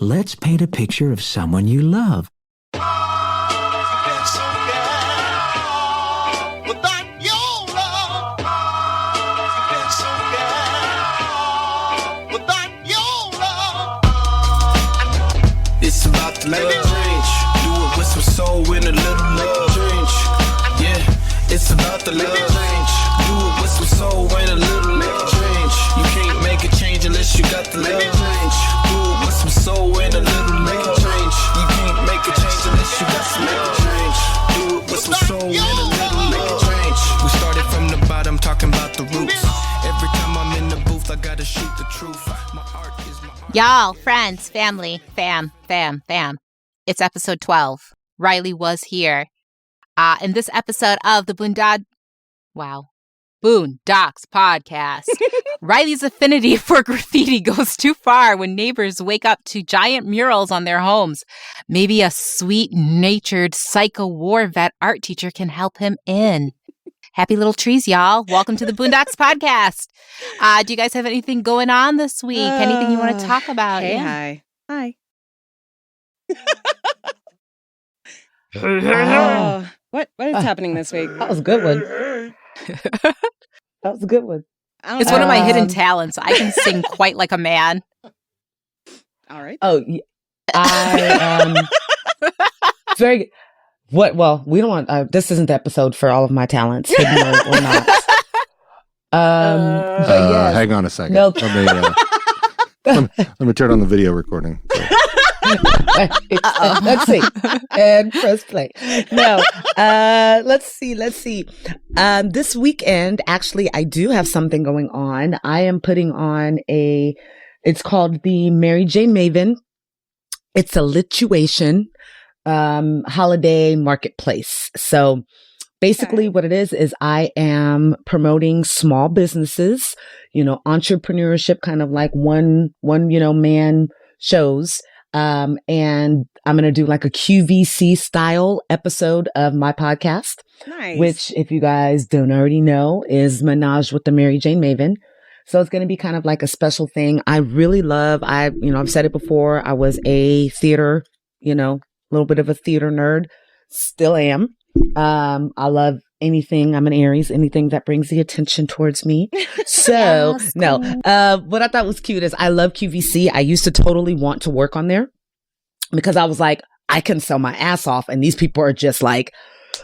let's paint a picture of someone you love. It's about the love change. Do it with some soul and a little love change. Yeah, it's about the love change. Do it with some soul and a little love change. You can't make a change unless you got the love change. Do it with some soul and a little love change. You can't make a change unless you got some love change. Do it with some soul and a little love change. We started from the bottom, talking about the roots. Every time I'm in the booth, I gotta shoot the truth. My art is my art. Y'all, friends, family, fam. It's episode 12. Riley was here. In this episode of the Boondocks Podcast. Riley's affinity for graffiti goes too far when neighbors wake up to giant murals on their homes. Maybe a sweet-natured psycho war vet art teacher can help him in. Happy little trees, y'all. Welcome to the Boondocks Podcast. Do you guys have anything going on this week? Anything you want to talk about? Hey, Yeah. hi. What is happening this week? That was a good one. That was a good one. It's one of my hidden talents. I can sing quite like a man. All right. Oh, I very good. What? Well, we don't want. This isn't the episode for all of my talents, hidden or not. But yes. Hang on a second. No. Let me turn on the video recording. Let's see. And press play. No. Let's see. This weekend, actually, I do have something going on. I am putting on it's called the Mary Jane Maven. It's a lituation holiday marketplace. So basically what it is I am promoting small businesses, entrepreneurship, kind of like one, man shows. And I'm going to do like a QVC style episode of my podcast, Nice. which if you guys don't already know is Menage with the Mary Jane Maven. So it's going to be kind of like a special thing. I really love, I've said it before. I was a theater, little bit of a theater nerd, still am. I love anything. I'm an Aries, anything that brings the attention towards me. So what I thought was cute is I love QVC. I used to totally want to work on there because I was like, I can sell my ass off. And these people are just like,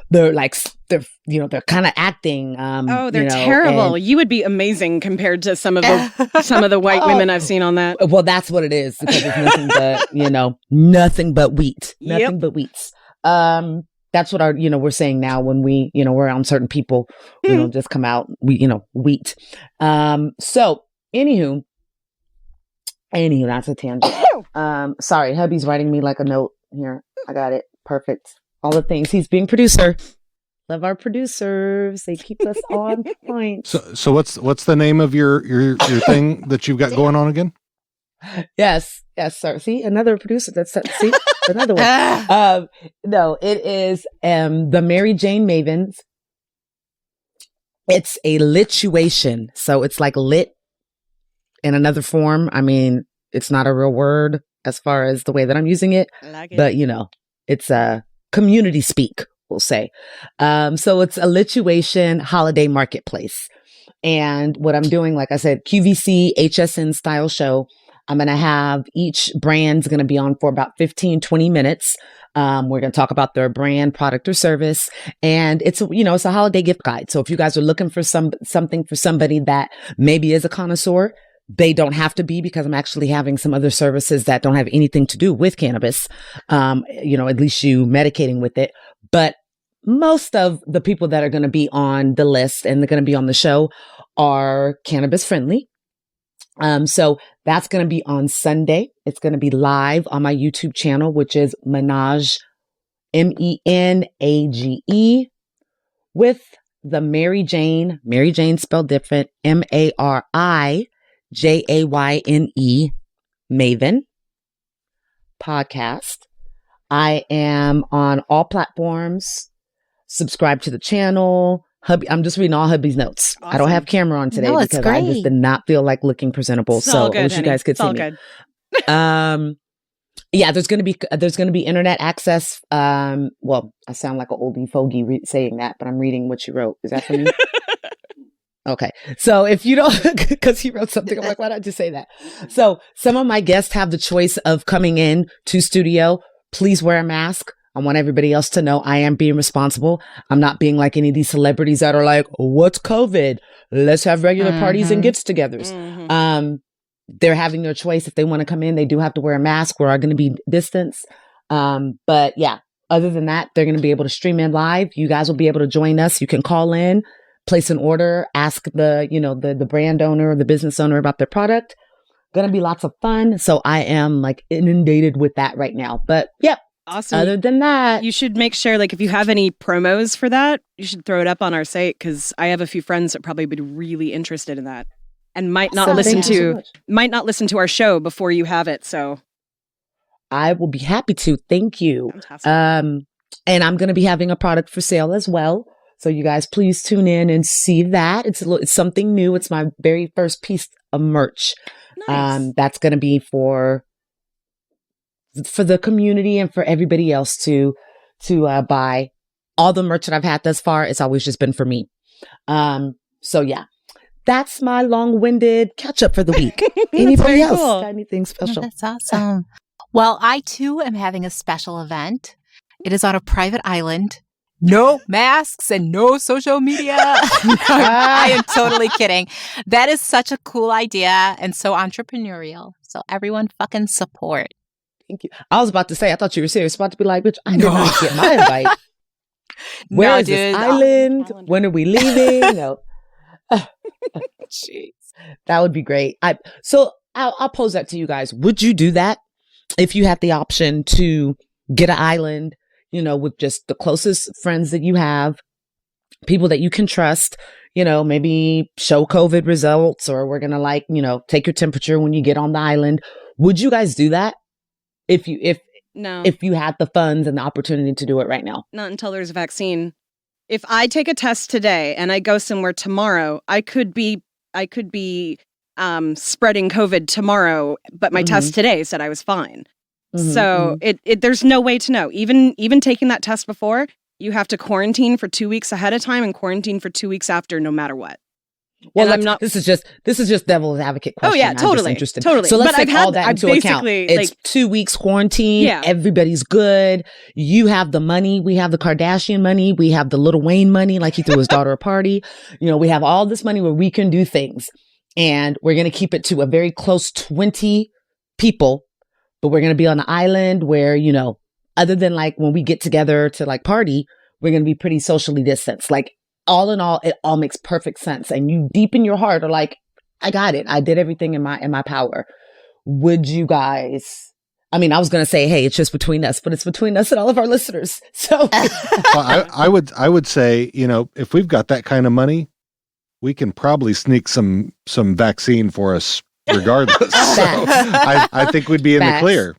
they're they're kind of acting. They're terrible. You would be amazing compared to some of the white women I've seen on that. Well, that's what it is, because it's nothing but, nothing but wheat. Nothing but wheats. That's what we're saying now when we, we're on certain people, we don't just come out, wheat. So anywho, that's a tangent. Sorry, hubby's writing me like a note here. I got it. Perfect. All the things. He's being producer. Love our producers. They keep us on point. So what's the name of your thing that you've got going on again? Yes, sir. See, another producer. See, another one. No, it is the Mary Jane Mavens. It's a lituation, so it's like lit in another form. I mean, it's not a real word as far as the way that I'm using it, but it's a community speak, we'll say. So it's a lituation holiday marketplace, and what I'm doing, like I said, QVC HSN style show. I'm going to have each brand's going to be on for about 15-20 minutes. We're going to talk about their brand, product, or service. And it's a holiday gift guide. So if you guys are looking for something for somebody that maybe is a connoisseur, they don't have to be, because I'm actually having some other services that don't have anything to do with cannabis. At least you medicating with it. But most of the people that are going to be on the list and they're going to be on the show are cannabis friendly. So that's going to be on Sunday. It's going to be live on my YouTube channel, which is Menage, MENAGE, with the Mary Jane spelled different, MARIJAYNE, Maven podcast. I am on all platforms. Subscribe to the channel. Hubby, I'm just reading all hubby's notes. Awesome. I don't have camera on today because great. I just did not feel like looking presentable. It's all good, I wish you guys could see me. Good. Yeah, there's going to be internet access. Well, I sound like an oldie fogey saying that, but I'm reading what you wrote. Is that for me? Okay. So if you don't, because he wrote something, I'm like, why not just say that? So some of my guests have the choice of coming in to studio. Please wear a mask. I want everybody else to know I am being responsible. I'm not being like any of these celebrities that are like, what's COVID? Let's have regular parties and gets-togethers. They're having their choice. If they want to come in, they do have to wear a mask. We're going to be distance. But yeah, other than that, they're going to be able to stream in live. You guys will be able to join us. You can call in, place an order, ask the brand owner or the business owner about their product. Going to be lots of fun. So I am like inundated with that right now. But yep. Awesome. Other than that, you should make sure, like, if you have any promos for that, you should throw it up on our site, because I have a few friends that probably would be really interested in that and might not listen to our show before you have it. So I will be happy to. Thank you. Fantastic. And I'm going to be having a product for sale as well. So you guys please tune in and see that. It's something new. It's my very first piece of merch. Nice. That's going to be for the community and for everybody else to buy. All the merch that I've had thus far, it's always just been for me. So yeah, that's my long-winded catch up for the week. Anybody else got anything special? That's awesome. Well, I too am having a special event. It is on a private island. No masks and no social media. I am totally kidding. That is such a cool idea and so entrepreneurial. So everyone fucking support. Thank you. I was about to say, I thought you were serious. About to be like, bitch, I did not get my invite. Where is this island? When are we leaving? No. Jeez. That would be great. I'll pose that to you guys. Would you do that if you had the option to get an island, with just the closest friends that you have, people that you can trust, maybe show COVID results, or we're going to take your temperature when you get on the island. Would you guys do that? If you had the funds and the opportunity to do it right now? Not until there's a vaccine. If I take a test today and I go somewhere tomorrow, I could be spreading COVID tomorrow, but my test today said I was fine. So there's no way to know. Even taking that test before, you have to quarantine for 2 weeks ahead of time and quarantine for 2 weeks after, no matter what. Well, this is just devil's advocate question. Oh yeah, totally. Totally. So let's take all that into account. It's 2 weeks quarantine. Yeah. Everybody's good. You have the money. We have the Kardashian money. We have the Lil Wayne money, like he threw his daughter a party. We have all this money where we can do things, and we're going to keep it to a very close 20 people, but we're going to be on an island where, other than like when we get together to like party, we're going to be pretty socially distanced. Like, all in all, it all makes perfect sense. And you deep in your heart are like, I got it. I did everything in my power. Would you guys? I mean, I was going to say, hey, it's just between us, but it's between us and all of our listeners. So well, I would say, if we've got that kind of money, we can probably sneak some vaccine for us regardless. So I think we'd be in the clear.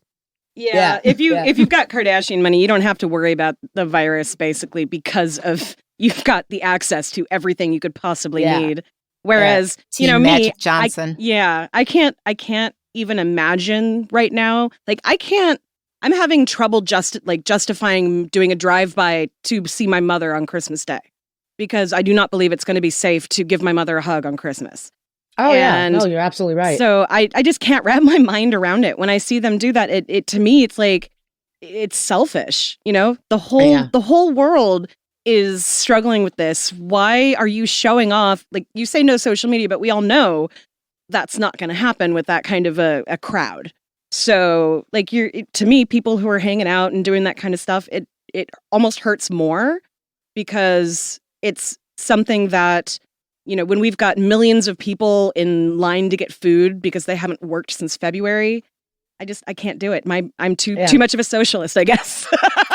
Yeah. If you've got Kardashian money, you don't have to worry about the virus, basically, because of you've got the access to everything you could possibly need. Whereas, Magic me, Johnson. I can't even imagine right now. Like, I'm having trouble justifying doing a drive-by to see my mother on Christmas Day, because I do not believe it's going to be safe to give my mother a hug on Christmas. Oh, yeah. No, you're absolutely right. So I just can't wrap my mind around it. When I see them do that, it to me, it's like, it's selfish. The whole world is struggling with this. Why are you showing off? Like, you say no social media, but we all know that's not going to happen with that kind of a crowd. So like, to me, people who are hanging out and doing that kind of stuff, it almost hurts more, because it's something that, when we've got millions of people in line to get food because they haven't worked since February, I can't do it. I'm too much of a socialist, I guess.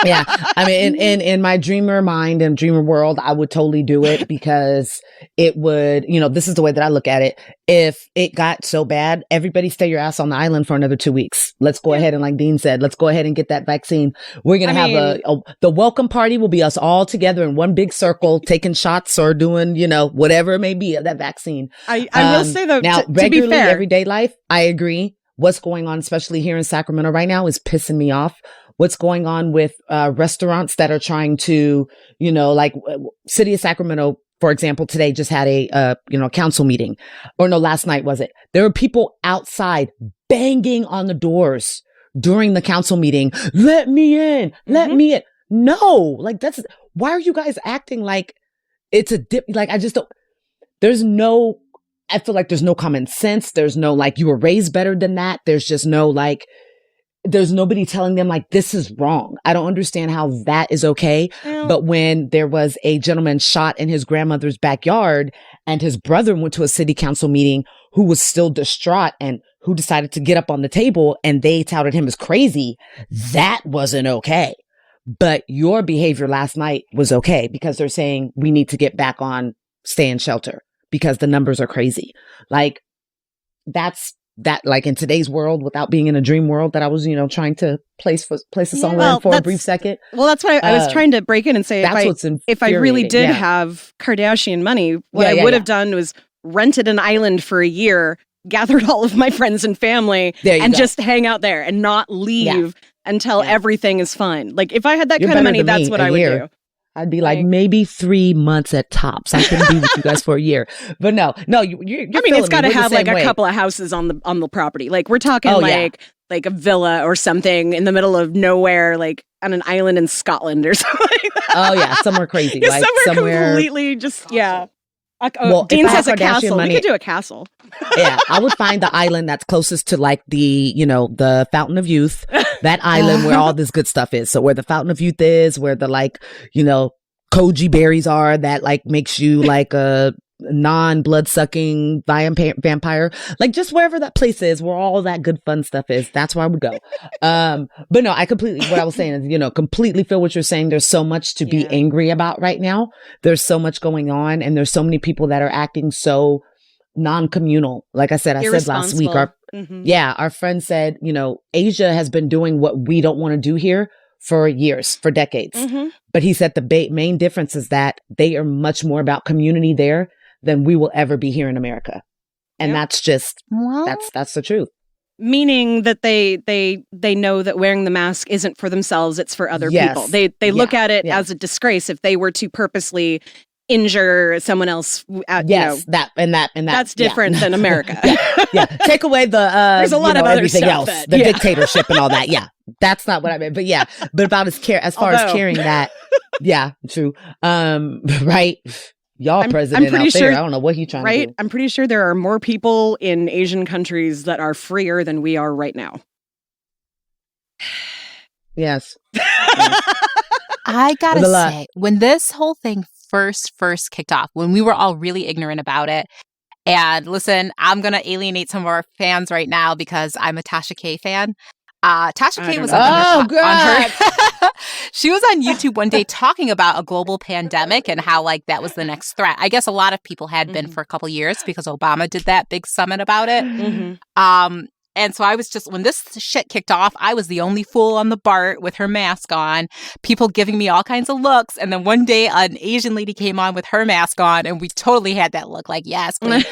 Yeah. I mean, in my dreamer mind and dreamer world, I would totally do it, because it would, this is the way that I look at it. If it got so bad, everybody stay your ass on the island for another 2 weeks. Let's go ahead. And like Dean said, let's go ahead and get that vaccine. We're going to have the welcome party will be us all together in one big circle, taking shots or doing, whatever it may be of that vaccine. I will say though, now, to be fair, everyday life, I agree. what's going on, especially here in Sacramento right now, is pissing me off. What's going on with restaurants that are trying to, like City of Sacramento, for example, today just had a council meeting. Or no, last night was it? There were people outside banging on the doors during the council meeting. Let me in. Let me in. No, like why are you guys acting like it's a dip? Like, I just don't, I feel like there's no common sense. There's no, like, you were raised better than that. There's just no, like, there's nobody telling them, like, this is wrong. I don't understand how that is okay. But when there was a gentleman shot in his grandmother's backyard and his brother went to a city council meeting who was still distraught and who decided to get up on the table and they touted him as crazy, that wasn't okay. But your behavior last night was okay because they're saying we need to get back on stay in shelter because the numbers are crazy. Like, that's that, like, in today's world, without being in a dream world that I was, trying to place a song in for a brief second. Well, that's what I was trying to break in and say. If I really did have Kardashian money, what I would have done was rented an island for a year, gathered all of my friends and family, and just hang out there and not leave until everything is fine. Like, if I had that kind of money, that's what I would do. I'd be like maybe 3 months at tops. I couldn't be with you guys for a year, but no. You're I mean, it's got to have like a couple of houses on the property. Like, we're talking like a villa or something in the middle of nowhere, like on an island in Scotland or something like that. Oh yeah, somewhere crazy, like somewhere completely just Well, Dean says a castle. We could do a castle. Yeah, I would find the island that's closest to, like, the Fountain of Youth, that island where all this good stuff is. So where the Fountain of Youth is, where the, like, koji berries are that, like, makes you like a non-blood sucking vampire, like, just wherever that place is where all that good fun stuff is, that's where I would go. But no, what I was saying is, completely feel what you're saying. There's so much to be angry about right now. There's so much going on, and there's so many people that are acting so non-communal. Like I said last week, our friend said, Asia has been doing what we don't want to do here for years, for decades. But he said the main difference is that they are much more about community there than we will ever be here in America. And that's just, that's the truth. Meaning that they know that wearing the mask isn't for themselves, it's for other people. They look at it as a disgrace if they were to purposely injure someone else. That's different than America. Take away the there's a lot of other everything stuff else, the dictatorship and all that. That's not what I meant. But about as far as carrying that. True. Right. Y'all president out there. I don't know what he's trying to do. I'm pretty sure there are more people in Asian countries that are freer than we are right now. Yes. I gotta say, when this whole thing first kicked off, when we were all really ignorant about it, and listen, I'm gonna alienate some of our fans right now because I'm a Tasha K fan. Tasha K was on her she was on YouTube one day talking about a global pandemic and how, like, that was the next threat. I guess a lot of people had been for a couple years because Obama did that big summit about it. And so I was just, when this shit kicked off, I was the only fool on the BART with her mask on, people giving me all kinds of looks. And then one day an Asian lady came on with her mask on and we totally had that look like, yes, queen.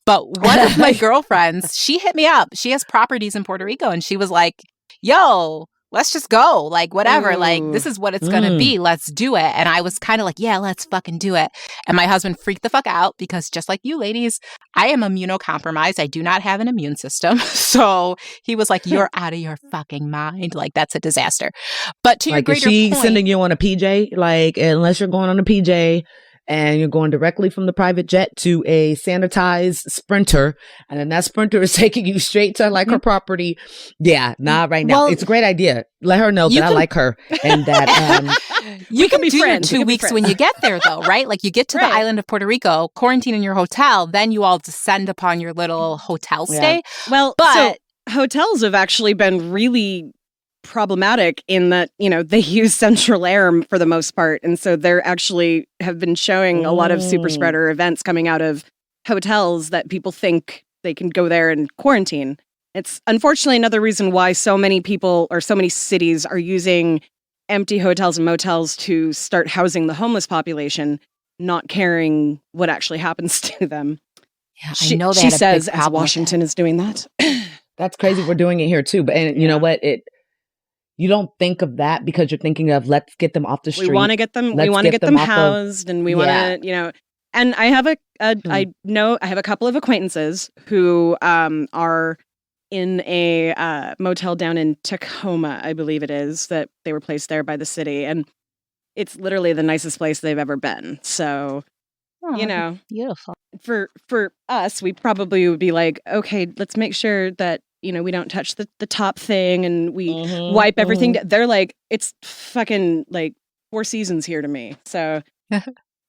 But one of my girlfriends, she hit me up. She has properties in Puerto Rico and she was like, yo, let's just go. Like, whatever. Like, this is what it's going to be. Let's do it. And I was kind of like, yeah, let's fucking do it. And my husband freaked the fuck out because just like you ladies, I am immunocompromised. I do not have an immune system. So he was like, you're out of your fucking mind. Like, that's a disaster. But to your greater point. Is she sending you on a PJ? Like, unless you're going on a PJ and you're going directly from the private jet to a sanitized Sprinter, and then that Sprinter is taking you straight to, like, her property. Yeah, not right now. Well, it's a great idea. Let her know that I like her and that you can be do friends. Your 2 weeks when you get there, though, right? Like, you get to the island of Puerto Rico, quarantine in your hotel, then you all descend upon your little hotel stay. Well, so hotels have actually been really problematic in that, they use central air for the most part. And so they're actually have been showing a lot of super spreader events coming out of hotels that people think they can go there and quarantine. It's unfortunately another reason why so many people or so many cities are using empty hotels and motels to start housing the homeless population, not caring what actually happens to them. Yeah, I know that she says as Washington is doing that. That's crazy. We're doing it here too. But you know what? You don't think of that because you're thinking of let's get them off the street. We want to get them. We want to get them housed, and we want to, And I have I have a couple of acquaintances who are in a motel down in Tacoma, I believe it is, that they were placed there by the city, and it's literally the nicest place they've ever been. So, beautiful. For us, we probably would be like, okay, let's make sure that we don't touch the top thing, and we wipe everything. They're like, it's fucking like 4 seasons here to me. So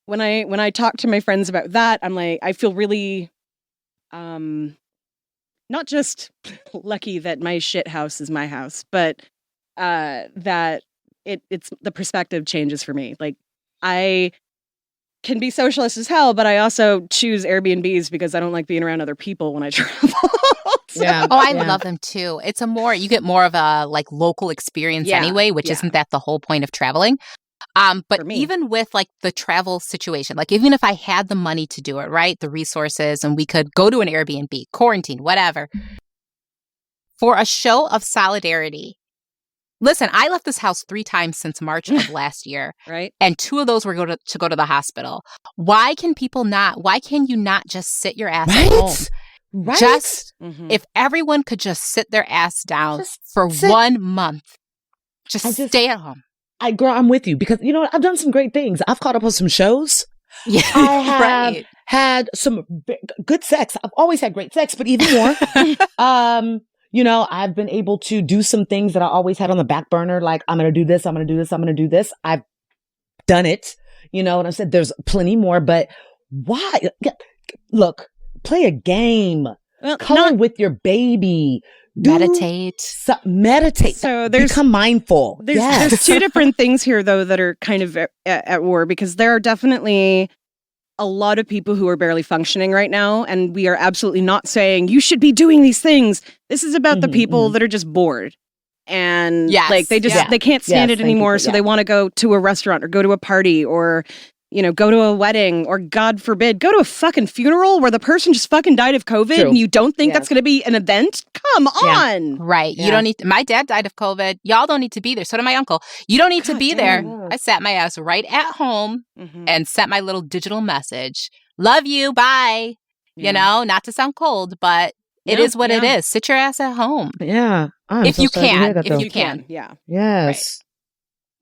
when I talk to my friends about that, I'm like, I feel really, not just lucky that my shit house is my house, but that it's the perspective changes for me. Like, I can be socialist as hell, but I also choose Airbnbs because I don't like being around other people when I travel. I love them too. It's you get more of a like local experience anyway, which isn't that the whole point of traveling? But even with like the travel situation, like even if I had the money to do it, right, the resources, and we could go to an Airbnb, quarantine, whatever, for a show of solidarity. Listen, I left this house 3 times since March of last year, right? And 2 of those were to go to the hospital. Why can you not just sit your ass at home? Right? Just if everyone could just sit their ass down for 1 month, just stay at home. Girl, I'm with you because I've done some great things. I've caught up on some shows. Yeah, I have had some good sex. I've always had great sex, but even more. I've been able to do some things that I always had on the back burner. Like, I'm going to do this. I'm going to do this. I'm going to do this. I've done it. And I said, there's plenty more, but why? Look, play a game. Color with your baby. Meditate. Meditate. So become mindful. There's 2 different things here, though, that are kind of at war, because there are definitely a lot of people who are barely functioning right now, and we are absolutely not saying you should be doing these things. This is about the people that are just bored, and like they can't stand it anymore, so they want to go to a restaurant or go to a party or go to a wedding, or God forbid, go to a fucking funeral where the person just fucking died of COVID and you don't think that's going to be an event? Come on. Right. Yeah. You don't need my dad died of COVID. Y'all don't need to be there. So did my uncle. You don't need to be there. I sat my ass right at home and sent my little digital message. Love you. Bye. Not to sound cold, but it is what it is. Sit your ass at home. Yeah. If you can. Yeah. Yes. Right.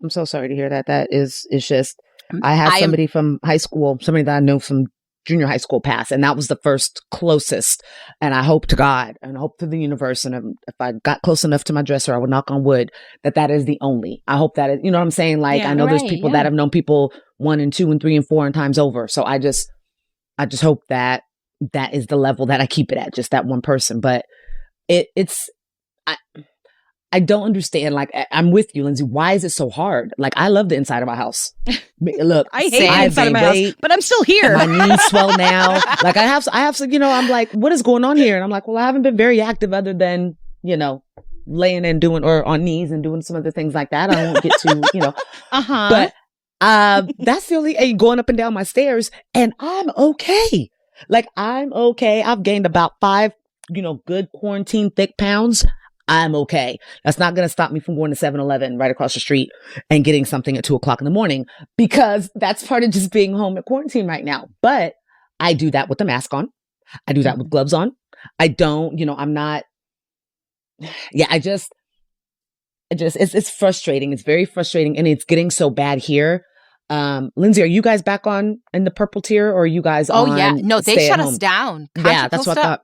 I'm so sorry to hear that. That is just... I have somebody from high school, somebody that I know from junior high school pass, and that was the first closest. And I hope to God and hope to the universe, and if I got close enough to my dresser, I would knock on wood that is the only. I hope that is, you know what I'm saying? Like, I know there's people that have known people 1 and 2 and 3 and 4 and times over. So I just hope that is the level that I keep it at, just that one person. But I don't understand. Like, I'm with you, Lynxy. Why is it so hard? Like, I love the inside of my house. Look, I hate the inside of my house, but I'm still here. My knees swell now. Like, I have some, I'm like, what is going on here? And I'm like, well, I haven't been very active other than, laying and doing, or on knees and doing some other things like that. I won't get to, But that's the only, going up and down my stairs, and I'm okay. Like, I'm okay. I've gained about 5, good quarantine thick pounds. I'm okay. That's not going to stop me from going to 7-Eleven right across the street and getting something at 2:00 in the morning, because that's part of just being home at quarantine right now. But I do that with the mask on. I do that with gloves on. I don't, I'm not. Yeah, it's frustrating. It's very frustrating. And it's getting so bad here. Lynxy, are you guys back on in the purple tier, or are you guys on? Oh, yeah. No, they shut us down. Yeah, that's what I thought.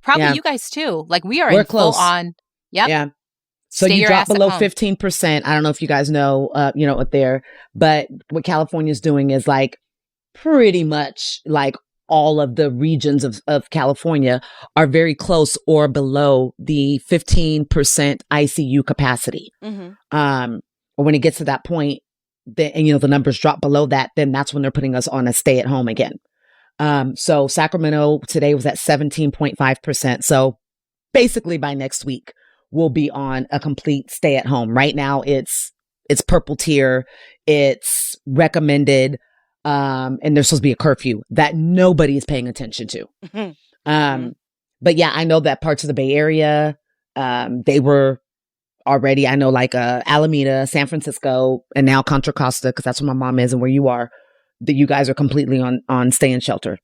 Probably you guys too. Like, we're close. Full on. Yep. Yeah. So you drop below 15%. I don't know if you guys know, up there, but what California is doing is like pretty much like all of the regions of California are very close or below the 15% ICU capacity. Or when it gets to that point, and the numbers drop below that, then that's when they're putting us on a stay at home again. So Sacramento today was at 17.5%. So basically by next week, we'll be on a complete stay at home. Right now, it's purple tier, it's recommended, and there's supposed to be a curfew that nobody is paying attention to. But yeah, I know that parts of the Bay Area, They were already, I know, like Alameda, San Francisco, and now Contra Costa, because that's where my mom is and where you are, that you guys are completely on stay in shelter.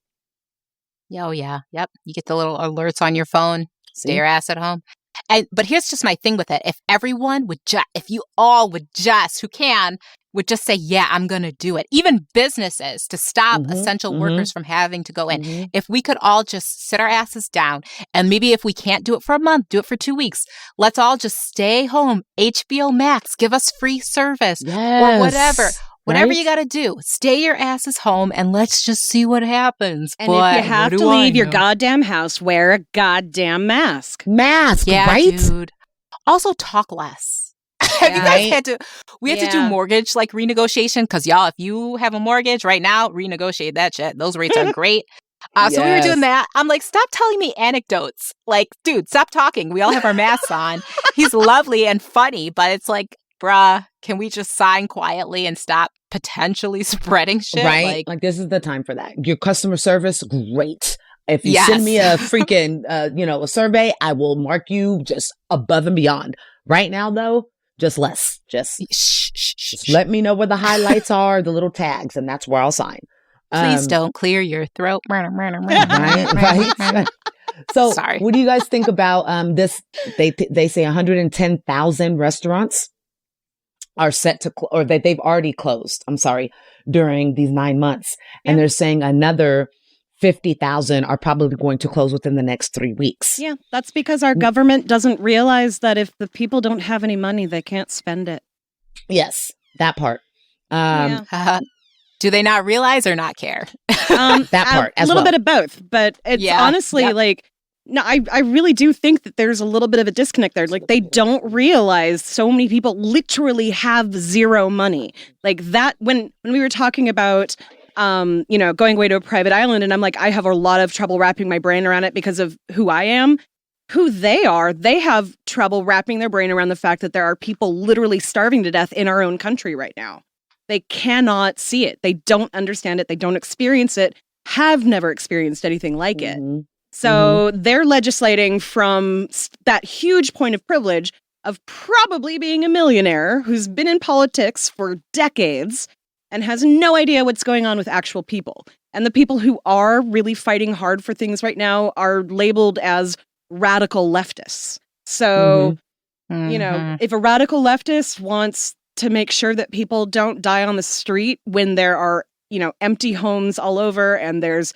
Oh, yeah. Yep. You get the little alerts on your phone. Stay your ass at home. But here's just my thing with it. If everyone would if you all would just, who can, would just say, yeah, I'm going to do it. Even businesses, to stop essential workers from having to go in. If we could all just sit our asses down, and maybe if we can't do it for a month, do it for 2 weeks. Let's all just stay home. HBO Max, give us free service or whatever. Whatever you got to do, stay your asses home and let's just see what happens. And if you have to leave your goddamn house, wear a goddamn mask. Yeah, right? Dude. Also, talk less. Have you guys had to? We had to do mortgage like renegotiation because y'all, if you have a mortgage right now, renegotiate that shit. Those rates are great. So we were doing that. I'm like, stop telling me anecdotes. Like, dude, stop talking. We all have our masks on. He's lovely and funny, but it's like, bruh, can we just sign quietly and stop potentially spreading shit? Right? Like this is the time for that. Your customer service, great. If you send me a freaking, a survey, I will mark you just above and beyond. Right now, though, just less. Just let me know where the highlights are, the little tags, and that's where I'll sign. Please don't clear your throat. Right. So, sorry. What do you guys think about this? They say 110,000 restaurants are set to, or that they've already closed, during these 9 months. And they're saying another 50,000 are probably going to close within the next 3 weeks. Yeah, that's because our government doesn't realize that if the people don't have any money, they can't spend it. Yes, that part. Do they not realize or not care? That part as well. A little bit of both, but it's honestly like, no, I really do think that there's a little bit of a disconnect there. Like they don't realize so many people literally have zero money. Like that, when we were talking about, going away to a private island, and I'm like, I have a lot of trouble wrapping my brain around it because of who I am, who they are. They have trouble wrapping their brain around the fact that there are people literally starving to death in our own country right now. They cannot see it. They don't understand it. They don't experience it, have never experienced anything like it. So they're legislating from that huge point of privilege of probably being a millionaire who's been in politics for decades and has no idea what's going on with actual people. And the people who are really fighting hard for things right now are labeled as radical leftists. So, if a radical leftist wants to make sure that people don't die on the street when there are, empty homes all over and there's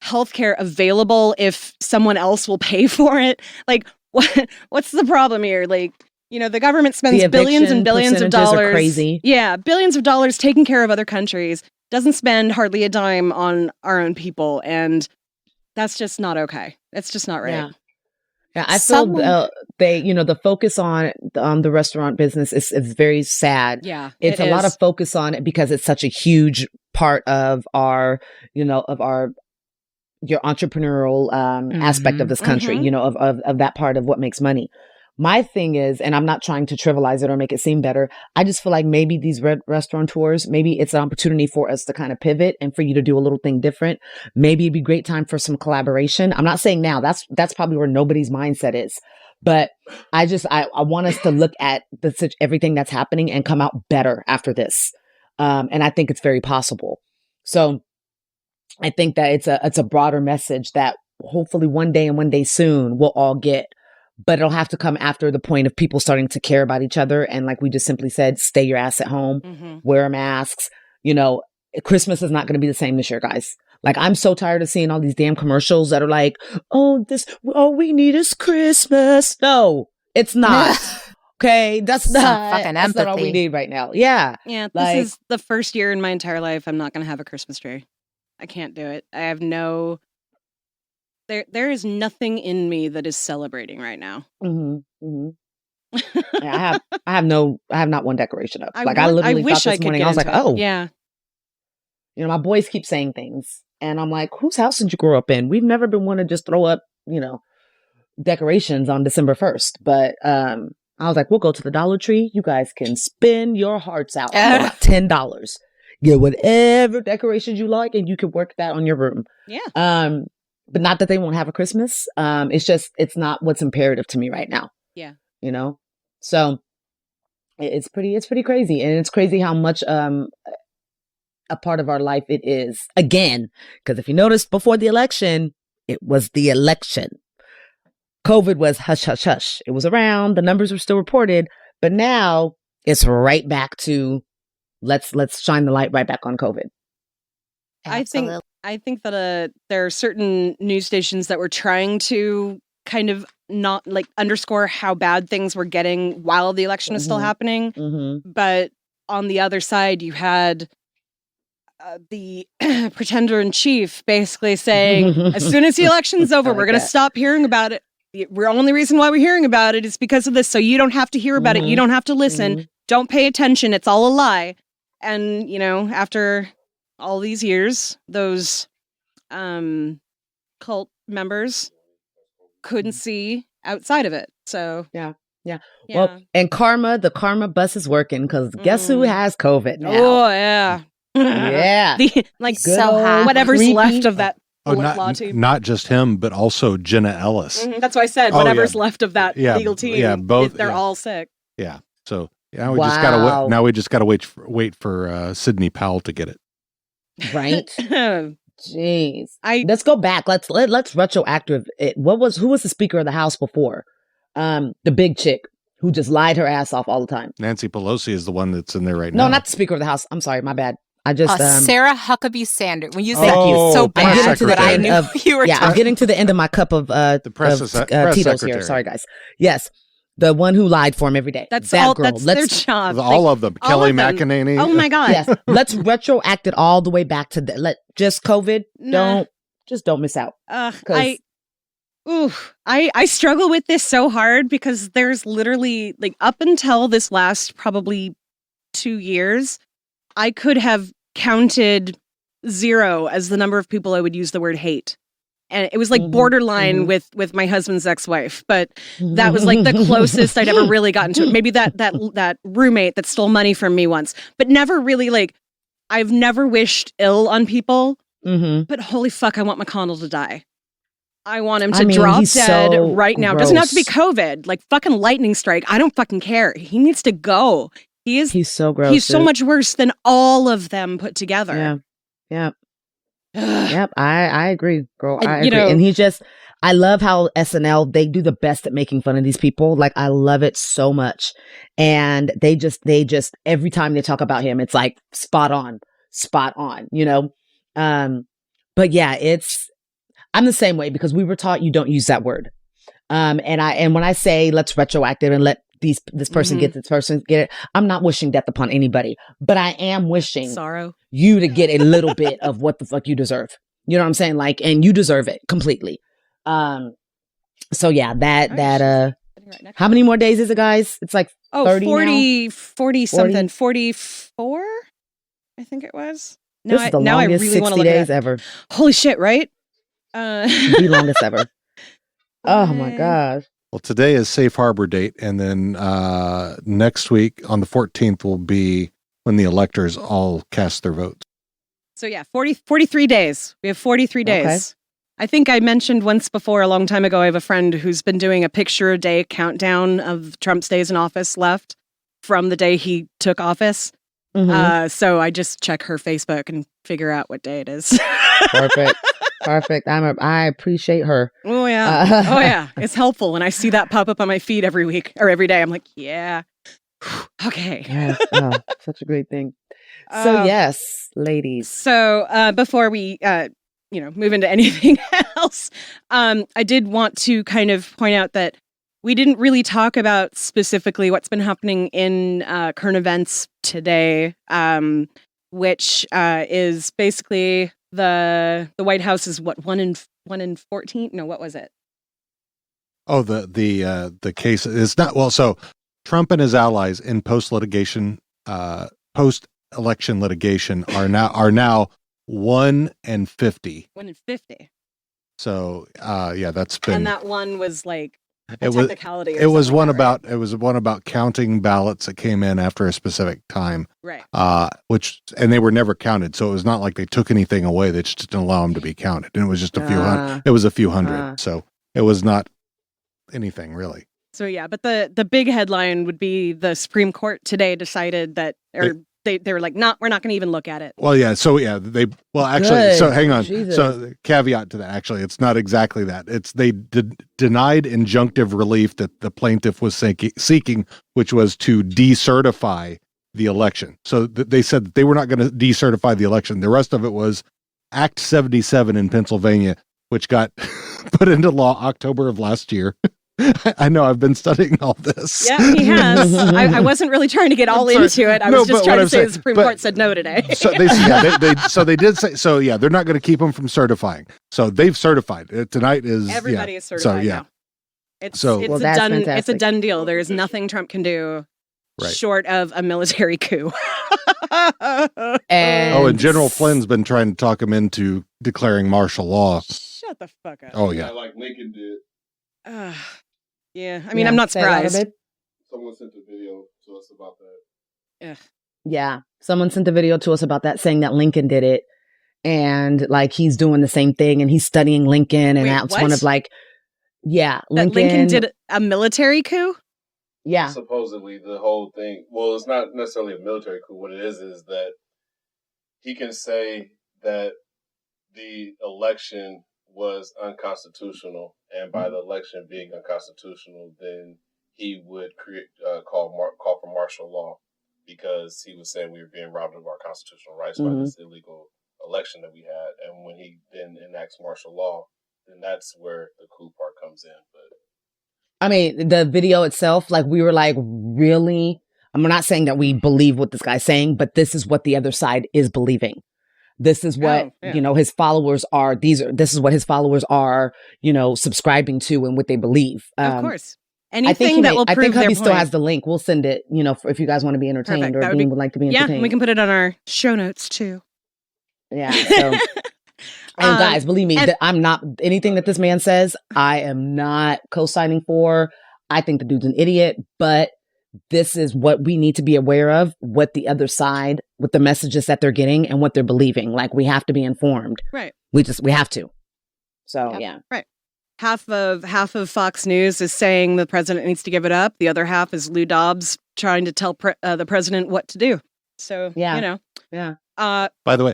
healthcare available if someone else will pay for it. Like, what's the problem here? Like, the government spends billions and billions of dollars. Crazy. Yeah, billions of dollars taking care of other countries, doesn't spend hardly a dime on our own people. And that's just not okay. It's just not right. Yeah, I feel the focus on the restaurant business is very sad. Yeah, it's a lot of focus on it because it's such a huge part of our, your entrepreneurial aspect of this country, of that part of what makes money. My thing is, and I'm not trying to trivialize it or make it seem better, I just feel like maybe these restaurateurs, maybe it's an opportunity for us to kind of pivot and for you to do a little thing different. Maybe it'd be a great time for some collaboration. I'm not saying now, that's probably where nobody's mindset is. But I want us to look at everything that's happening and come out better after this. And I think it's very possible. So I think that it's a broader message that hopefully one day soon we'll all get. But it'll have to come after the point of people starting to care about each other. And like we just simply said, stay your ass at home, wear masks. Christmas is not going to be the same this year, guys. Like, I'm so tired of seeing all these damn commercials that are like, all we need is Christmas. No, it's not. Okay. That's not all we need right now. Yeah. Yeah. This is the first year in my entire life I'm not going to have a Christmas tree. I can't do it. I have There is nothing in me that is celebrating right now. Yeah, I have not one decoration up. I literally thought this morning, I was like, oh, yeah. My boys keep saying things, and I'm like, whose house did you grow up in? We've never been one to just throw up, decorations on December 1st. But I was like, we'll go to the Dollar Tree. You guys can spin your hearts out for about $10. Get whatever decorations you like, and you can work that on your room. Yeah. But not that they won't have a Christmas. It's not what's imperative to me right now. Yeah. You know? So it's pretty crazy. And it's crazy how much a part of our life it is. Again, because if you notice before the election, it was the election. COVID was hush, hush, hush. It was around. The numbers were still reported. But now it's right back to let's shine the light right back on COVID. Absolutely. I think that there are certain news stations that were trying to kind of not like underscore how bad things were getting while the election was still happening. But on the other side, you had the pretender in chief basically saying, as soon as the election's over, we're going to stop hearing about it. The only reason why we're hearing about it is because of this. So you don't have to hear about it. You don't have to listen. Don't pay attention. It's all a lie. And, you know, after all these years, those cult members couldn't see outside of it. So yeah. Well, and the karma bus is working because guess who has COVID now? Oh yeah. Yeah. Whatever's left of that law team. Not just him, but also Jenna Ellis. That's why I said whatever's left of that legal team. Yeah, both. They're all sick. Yeah. So now we just gotta wait. Now we just gotta wait for Sidney Powell to get it. Right. Jeez. Let's go back. Let's retroactive it. Who was the Speaker of the House before? The big chick who just lied her ass off all the time. Nancy Pelosi is the one that's in there right now. No, not the Speaker of the House. I'm sorry, my bad. I just Sarah Huckabee Sanders. When you said so bad that I knew you were. I'm getting to the end of my cup of the press Tito's secretary. Here. Sorry, guys. Yes, the one who lied for him every day. That's that all. girl. That's their job. All of them. Kelly McEnany. Oh my God. Yes. Let's retroact it all the way back to just COVID. Don't miss out. I struggle with this so hard because there's literally like up until this last probably 2 years, I could have counted 0 as the number of people I would use the word hate. And it was like borderline with my husband's ex-wife, but that was like the closest I'd ever really gotten to it. Maybe that roommate that stole money from me once, but never really like, I've never wished ill on people, but holy fuck, I want McConnell to die. I want him to drop dead right now. Gross. Doesn't have to be COVID, like fucking lightning strike. I don't fucking care. He needs to go. He's so gross. He's so much worse than all of them put together. Yeah. Yep, I agree, girl. I agree. And I love how SNL, they do the best at making fun of these people. Like, I love it so much. And they just, every time they talk about him, it's like spot on, you know? But yeah, I'm the same way because we were taught you don't use that word. And when I say let's retroactive and let this person get this person get it, I'm not wishing death upon anybody, but I am wishing sorrow you to get a little bit of what the fuck you deserve. You know what I'm saying? Like, and you deserve it completely. So yeah, how many more days is it, guys? It's like 30 40 something, 44, I think it was. This is the longest 60 days ever. Holy shit, right? The longest ever. Oh my gosh. Well, today is Safe Harbor date, and then next week on the 14th will be when the electors all cast their votes. So yeah, 43 days. We have 43 days. Okay. I think I mentioned once before, a long time ago, I have a friend who's been doing a picture a day countdown of Trump's days in office left from the day he took office. So I just check her Facebook and figure out what day it is. Perfect. I appreciate her. Oh yeah. It's helpful when I see that pop up on my feed every week or every day. I'm like, yeah. Okay. Yes. Oh, such a great thing. So yes, ladies. So before we move into anything else, I did want to kind of point out that we didn't really talk about specifically what's been happening in current events today, which is basically the White House is what, 1 in 14? No, what was it? Oh, the case is not well. So Trump and his allies in post-election litigation are now 1 in 50. 1 in 50. So that's been. And that one was like a technicality. It was one about counting ballots that came in after a specific time. Right. And they were never counted, so it was not like they took anything away. They just didn't allow them to be counted, and it was just a few hundred. It was a few hundred, so it was not anything really. So yeah, but the big headline would be the Supreme Court today decided that, or they were like, we're not going to even look at it. Well, yeah. So yeah, actually, Good. so hang on. Jesus. So the caveat to that, actually, it's not exactly that. It's they denied injunctive relief that the plaintiff was seeking, which was to decertify the election. So they said that they were not going to decertify the election. The rest of it was Act 77 in Pennsylvania, which got put into law October of last year. I know, I've been studying all this. Yeah, he has. I wasn't really trying to get all into it. I was just trying to say the Supreme Court said no today. So they did say, so yeah, they're not going to keep him from certifying. So they've certified. Tonight is everybody is certified now. It's a done deal. There is nothing Trump can do short of a military coup. And General Flynn's been trying to talk him into declaring martial law. Shut the fuck up. Oh yeah, like Lincoln did. Yeah, I mean, I'm not surprised. Someone sent a video to us about that. Yeah, someone sent a video to us about that, saying that Lincoln did it, and like he's doing the same thing, and he's studying Lincoln, and that's one of Lincoln did a military coup. Yeah, supposedly the whole thing. Well, it's not necessarily a military coup. What it is that he can say that the election was unconstitutional, and by the election being unconstitutional, then he would call for martial law, because he was saying we were being robbed of our constitutional rights by this illegal election that we had. And when he then enacts martial law, then that's where the coup part comes in. But I mean, the video itself, like, we were like, really? I'm not saying that we believe what this guy's saying, but this is what the other side is believing. This is what, his followers are. This is what his followers are, subscribing to and what they believe. Of course. Anything that will prove their point. I think Hubby still has the link. We'll send it, if you guys want to be entertained. Perfect. Or Dean would like to be entertained. Yeah, we can put it on our show notes too. Yeah. So, and guys, believe me, that I'm not, anything that this man says, I am not co-signing for. I think the dude's an idiot, but this is what we need to be aware of, what the other side, with the messages that they're getting and what they're believing. Like, we have to be informed. Right. We have to. So, yeah. Right. Half of Fox News is saying the president needs to give it up. The other half is Lou Dobbs trying to tell the president what to do. So, Yeah. By the way,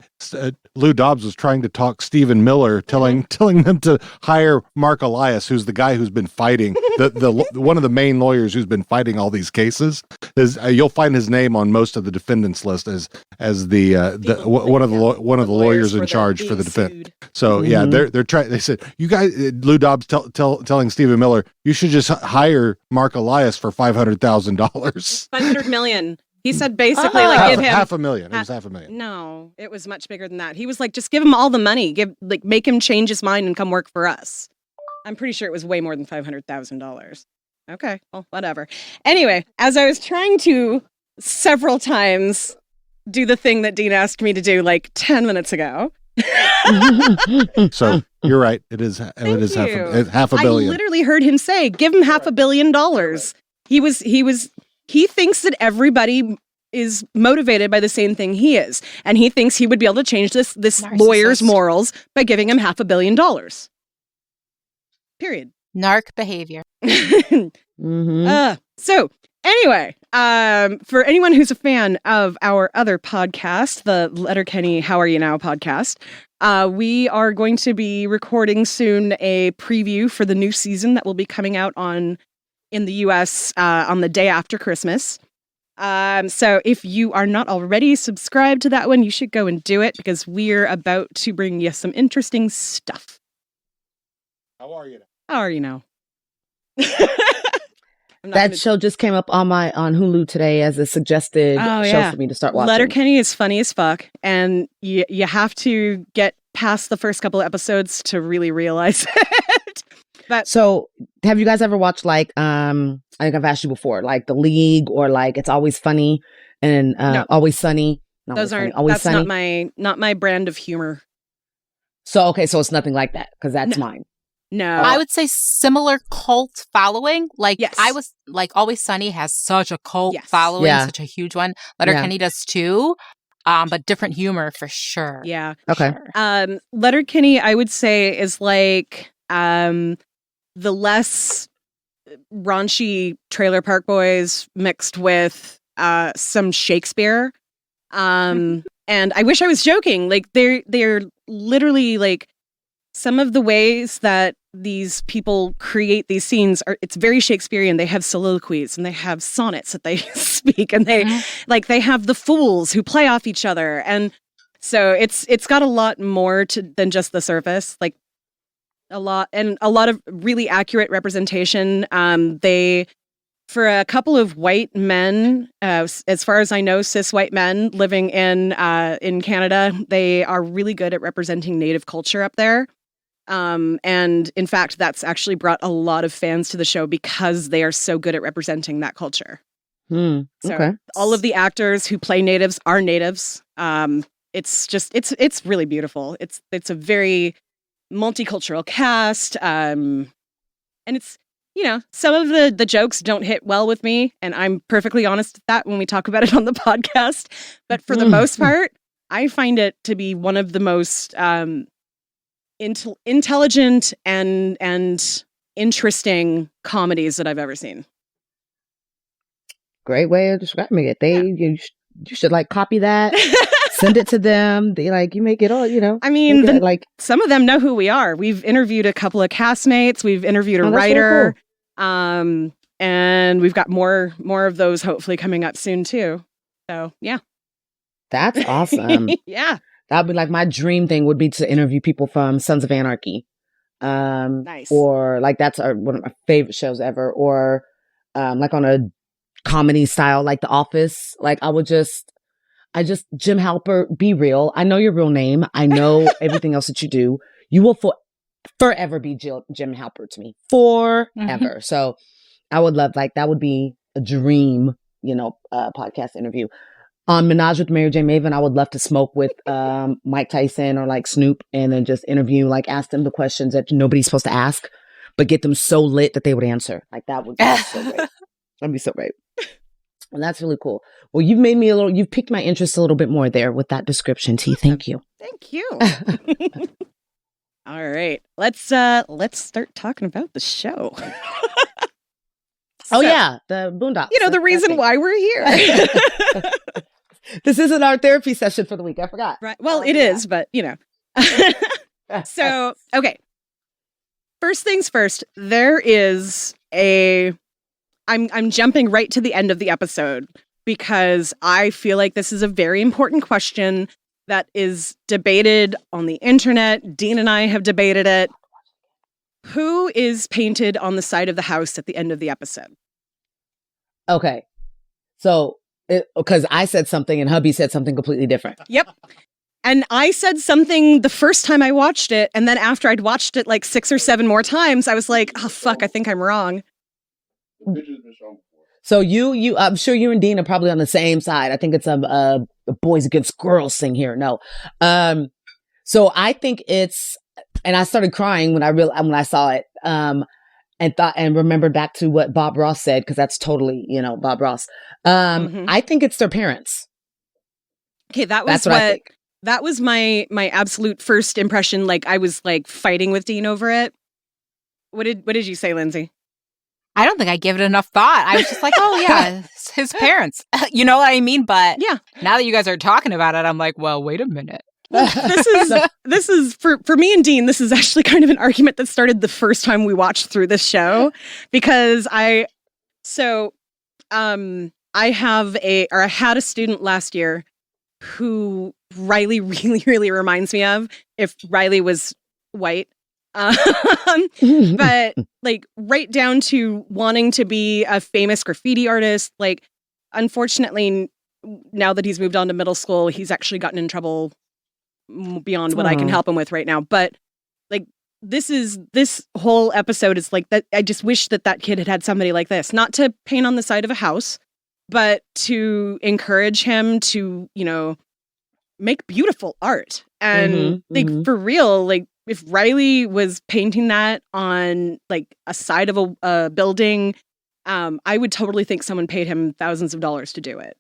Lou Dobbs was trying to talk Stephen Miller, telling them to hire Mark Elias, who's the guy who's been fighting the one of the main lawyers who's been fighting all these cases. You'll find his name on most of the defendants list as one of the lawyers in charge for the defense. So they're trying. They said, you guys, Lou Dobbs telling Stephen Miller, you should just hire Mark Elias for $500,000. $500 million. He said basically give him $500,000. It was $500,000. No, it was much bigger than that. He was like, just give him all the money. Make him change his mind and come work for us. I'm pretty sure it was way more than $500,000. Okay, well, whatever. Anyway, as I was trying to several times do the thing that Dean asked me to do like 10 minutes ago. So you're right. It is half a billion. I literally heard him say, give him $500 million. He thinks that everybody is motivated by the same thing he is. And he thinks he would be able to change this lawyer's morals by giving him $500 million. Period. Narc behavior. So anyway, for anyone who's a fan of our other podcast, the Letterkenny How Are You Now podcast, we are going to be recording soon a preview for the new season that will be coming out in the U.S. On the day after Christmas. So if you are not already subscribed to that one, you should go and do it, because we're about to bring you some interesting stuff. How are you now? That show just came up on Hulu today as a suggested show for me to start watching. Letterkenny is funny as fuck, and you have to get past the first couple of episodes to really realize it. So, have you guys ever watched, like, I think I've asked you before, like The League, or like It's Always Funny and Always Sunny? Those aren't. That's Sunny. not my brand of humor. So it's nothing like that, because that's mine. No, I would say similar cult following. Like, yes. I was like, Always Sunny has such a cult following, such a huge one. Letterkenny does too. But different humor for sure. Yeah. Okay. Sure. Letterkenny, I would say, is like the less raunchy Trailer Park Boys mixed with some Shakespeare. And I wish I was joking. Like they're literally like some of the ways that these people create these scenes it's very Shakespearean. They have soliloquies and they have sonnets that they speak, and they they have the fools who play off each other. And so it's got a lot more than just the surface. Like a lot of really accurate representation. They, for a couple of white men, as far as I know, cis white men living in Canada, they are really good at representing Native culture up there. And in fact, that's actually brought a lot of fans to the show because they are so good at representing that culture. So all of the actors who play natives are natives. It's just, it's really beautiful. It's a very multicultural cast. And it's, some of the jokes don't hit well with me, and I'm perfectly honest with that when we talk about it on the podcast. But for the most part, I find it to be one of the most intelligent and interesting comedies that I've ever seen. Great way of describing it. You should copy that, send it to them. They you make it all, I mean, some of them know who we are. We've interviewed a couple of castmates. We've interviewed a writer. Cool. And we've got more of those hopefully coming up soon too. So yeah. That's awesome. Yeah. That would be my dream thing would be to interview people from Sons of Anarchy. Nice. Or that's one of my favorite shows ever. Or on a comedy style, like The Office. Jim Halpert, be real. I know your real name. I know everything else that you do. You will forever be Jim Halpert to me. Forever. So I would love, that would be a dream, podcast interview. On Menage with Mary J. Maven, I would love to smoke with Mike Tyson or Snoop, and then just interview, ask them the questions that nobody's supposed to ask, but get them so lit that they would answer. That would be so great. That'd be so great. And that's really cool. Well, you've piqued my interest a little bit more there with that description, T. Thank you. Thank you. All right. Let's start talking about the show. Oh yeah, the Boondocks. The reason why we're here. This isn't our therapy session for the week. I forgot. Right. Well, it is, but So, okay. First things first, there is I'm jumping right to the end of the episode because I feel like this is a very important question that is debated on the internet. Dean and I have debated it. Who is painted on the side of the house at the end of the episode? Okay. So, because I said something and hubby said something completely different. Yep. And I said something the first time I watched it. And then after I'd watched it 6 or 7 more times, I was like, oh, fuck, I think I'm wrong. So you, I'm sure you and Dean are probably on the same side. I think it's a boys against girls thing here. No. So I think it's, and I started crying when I saw it. And remembered back to what Bob Ross said, because that's totally, Bob Ross. I think it's their parents. Okay, that was my absolute first impression. I was fighting with Dean over it. What did you say, Lynxy? I don't think I give it enough thought. I was just oh yeah, it's his parents. You know what I mean? But yeah, now that you guys are talking about it, I'm like, well, wait a minute. This is for me and Dean, this is actually kind of an argument that started the first time we watched through this show, because I had a student last year who Riley really, really reminds me of if Riley was white. But right down to wanting to be a famous graffiti artist. Unfortunately, now that he's moved on to middle school, he's actually gotten in trouble beyond what I can help him with right now. But this whole episode is that. I just wish that kid had somebody like this, not to paint on the side of a house, but to encourage him to, make beautiful art. And for real, if Riley was painting that on a side of a building, I would totally think someone paid him thousands of dollars to do it.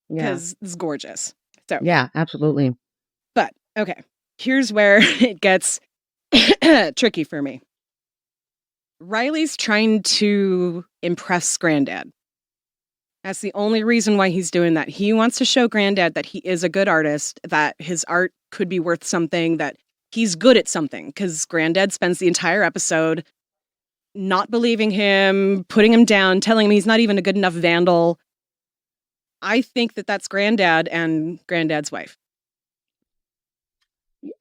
Because it's gorgeous. So yeah, absolutely. But okay, here's where it gets tricky for me. Riley's trying to impress Granddad. That's the only reason why he's doing that. He wants to show Granddad that he is a good artist, that his art could be worth something, that he's good at something. Because Granddad spends the entire episode not believing him, putting him down, telling him he's not even a good enough vandal. I think that that's Granddad and Granddad's wife.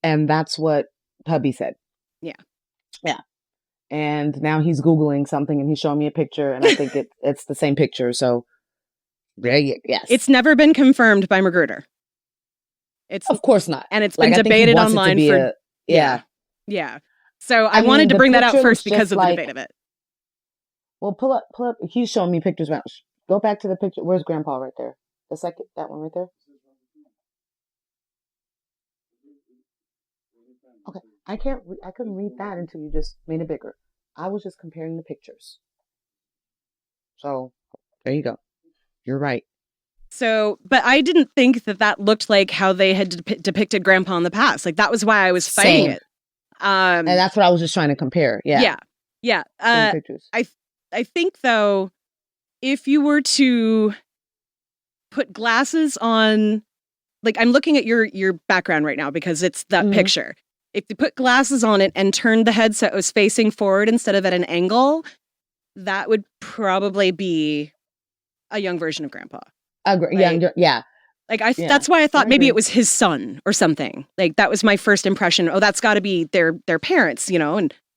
And that's what hubby said. Yeah. Yeah. And now he's Googling something and he's showing me a picture, and I think it's the same picture. So, yes. It's never been confirmed by Magruder. It's of course not. And it's been debated online for... Yeah. So I wanted to bring that out first because of the like, debate of it. Well, pull up. He's showing me pictures. Go back to the picture. Where's Grandpa right there? The second, that one right there. Okay, I couldn't read that until you just made it bigger. I was just comparing the pictures. So there you go. You're right. So, but I didn't think that looked like how they had depicted Grandpa in the past. Like that was why I was fighting it. And that's what I was just trying to compare. Yeah. Pictures. I think though, if you were to put glasses on, like I'm looking at your background right now because it's that picture. If you put glasses on it and turned the head so it was facing forward instead of at an angle, that would probably be a young version of Grandpa. Agree. Yeah. Like that's why I thought maybe it was his son or something. Like that was my first impression. Oh, that's got to be their parents,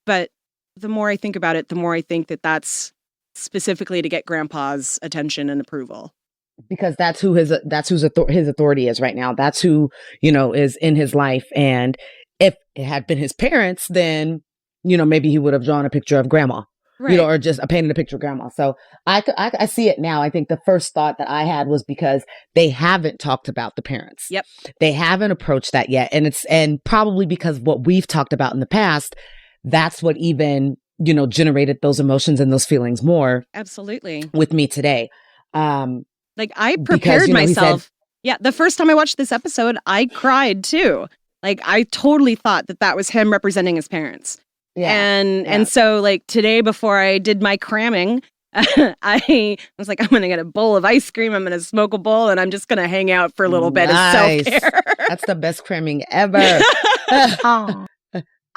but the more I think about it, the more I think that that's specifically to get Grandpa's attention and approval. Because that's whose his authority is right now. That's who, is in his life. And if it had been his parents, then, maybe he would have drawn a picture of Grandma. Right. Or just painted a picture of Grandma. So I see it now. I think the first thought that I had was because they haven't talked about the parents. Yep. They haven't approached that yet. And probably because what we've talked about in the past, that's what even, generated those emotions and those feelings more. Absolutely. With me today. Like I prepared myself. The first time I watched this episode, I cried too. Like I totally thought that was him representing his parents. Yeah. And so like today before I did my cramming, I was like, I'm going to get a bowl of ice cream. I'm going to smoke a bowl and I'm just going to hang out for a little bit of self-care. That's the best cramming ever. Oh.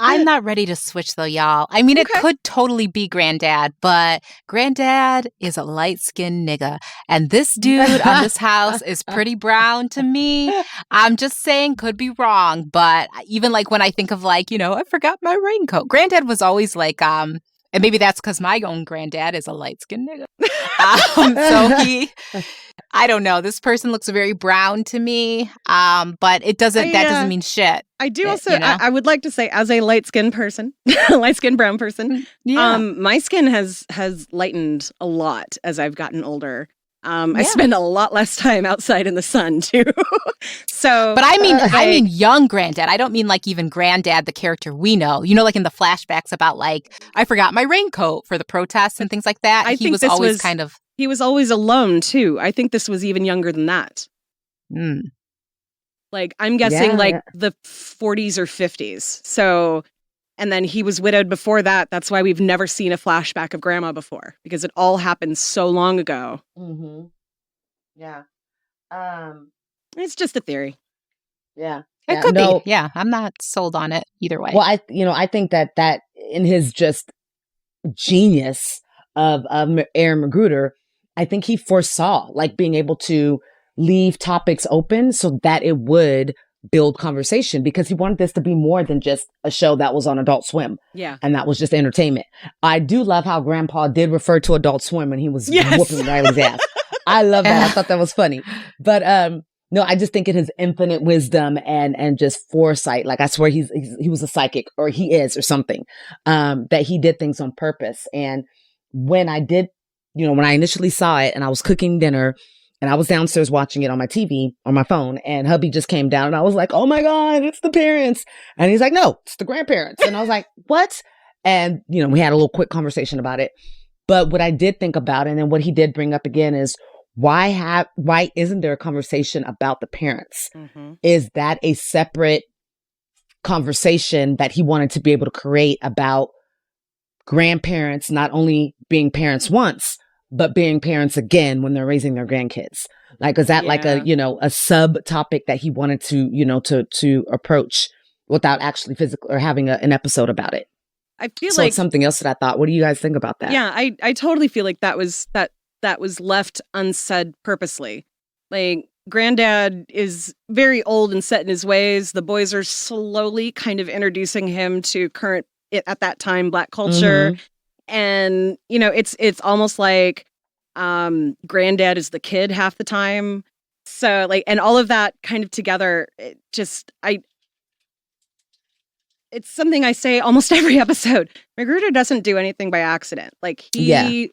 I'm not ready to switch though, y'all. I mean, It could totally be Granddad, but Granddad is a light-skinned nigga. And this dude on this house is pretty brown to me. I'm just saying, could be wrong. But even like when I think of like, I forgot my raincoat. Granddad was always like, and maybe that's because my own granddad is a light-skinned nigga. So I don't know. This person looks very brown to me, but that doesn't mean shit. I do also, I would like to say, as a light-skinned person, light-skinned brown person, my skin has lightened a lot as I've gotten older. I spend a lot less time outside in the sun too. So, but I mean young Granddad. I don't mean like even Granddad, the character we know. Like in the flashbacks about like I forgot my raincoat for the protests and things like that. He was always he was always alone too. I think this was even younger than that. Like I'm guessing the 40s or 50s. So. And then he was widowed before that. That's why we've never seen a flashback of Grandma before, because it all happened so long ago. Mm-hmm. Yeah. It's just a theory. Yeah. It could be. Yeah. I'm not sold on it either way. Well, I think that in his just genius of Aaron Magruder, I think he foresaw like being able to leave topics open so that it would build conversation, because he wanted this to be more than just a show that was on Adult Swim. Yeah. And that was just entertainment. I do love how Grandpa did refer to Adult Swim when he was whooping Riley's ass. I love that. I thought that was funny. But no, I just think in his infinite wisdom and just foresight, like I swear he was a psychic, or he is, or something, that he did things on purpose. And when I did, when I initially saw it and I was cooking dinner, and I was downstairs watching it on my TV, on my phone, and hubby just came down and I was like, oh my God, it's the parents. And he's like, no, it's the grandparents. And I was like, what? And, we had a little quick conversation about it. But what I did think about it, and what he did bring up again, is why isn't there a conversation about the parents? Mm-hmm. Is that a separate conversation that he wanted to be able to create about grandparents not only being parents once, but being parents again when they're raising their grandkids. Like, is that like a subtopic that he wanted to, to approach without actually physically or having an episode about it? I feel so like it's something else that I thought. What do you guys think about that? Yeah, I totally feel like that was left unsaid purposely. Like, Granddad is very old and set in his ways. The boys are slowly kind of introducing him to current, at that time, Black culture. And, it's almost like Granddad is the kid half the time. So, like, and all of that kind of together, it's something I say almost every episode. Magruder doesn't do anything by accident. Like, he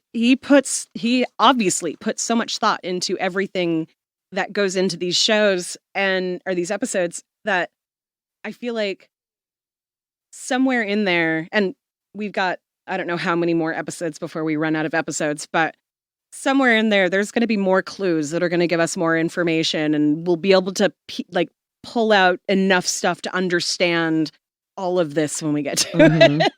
obviously puts so much thought into everything that goes into these shows or these episodes, that I feel like somewhere in there, and we've got, I don't know how many more episodes before we run out of episodes, but somewhere in there's going to be more clues that are going to give us more information, and we'll be able to pull out enough stuff to understand all of this when we get to it.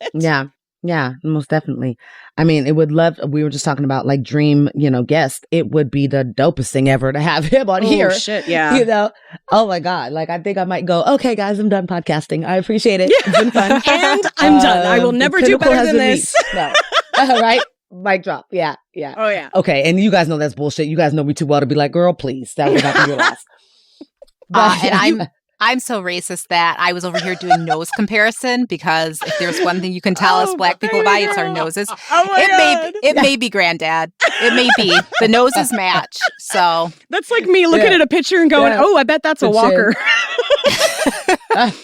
Yeah, most definitely. I mean, we were just talking about like dream, guest. It would be the dopest thing ever to have him on here. Oh shit, yeah. Oh my God. Like, I think I might go, okay guys, I'm done podcasting. I appreciate it. It's been fun. And I'm done. I will never do better than this. No. Right? Mic drop. Yeah. Oh yeah. Okay. And you guys know that's bullshit. You guys know me too well to be like, girl, please. That would not be your last. And I'm so racist that I was over here doing nose comparison, because if there's one thing you can tell us Black people by, it's our noses. Oh my God. It may be Granddad. It may be. The noses match. So that's like me looking at a picture and going, oh, I bet that's a walker.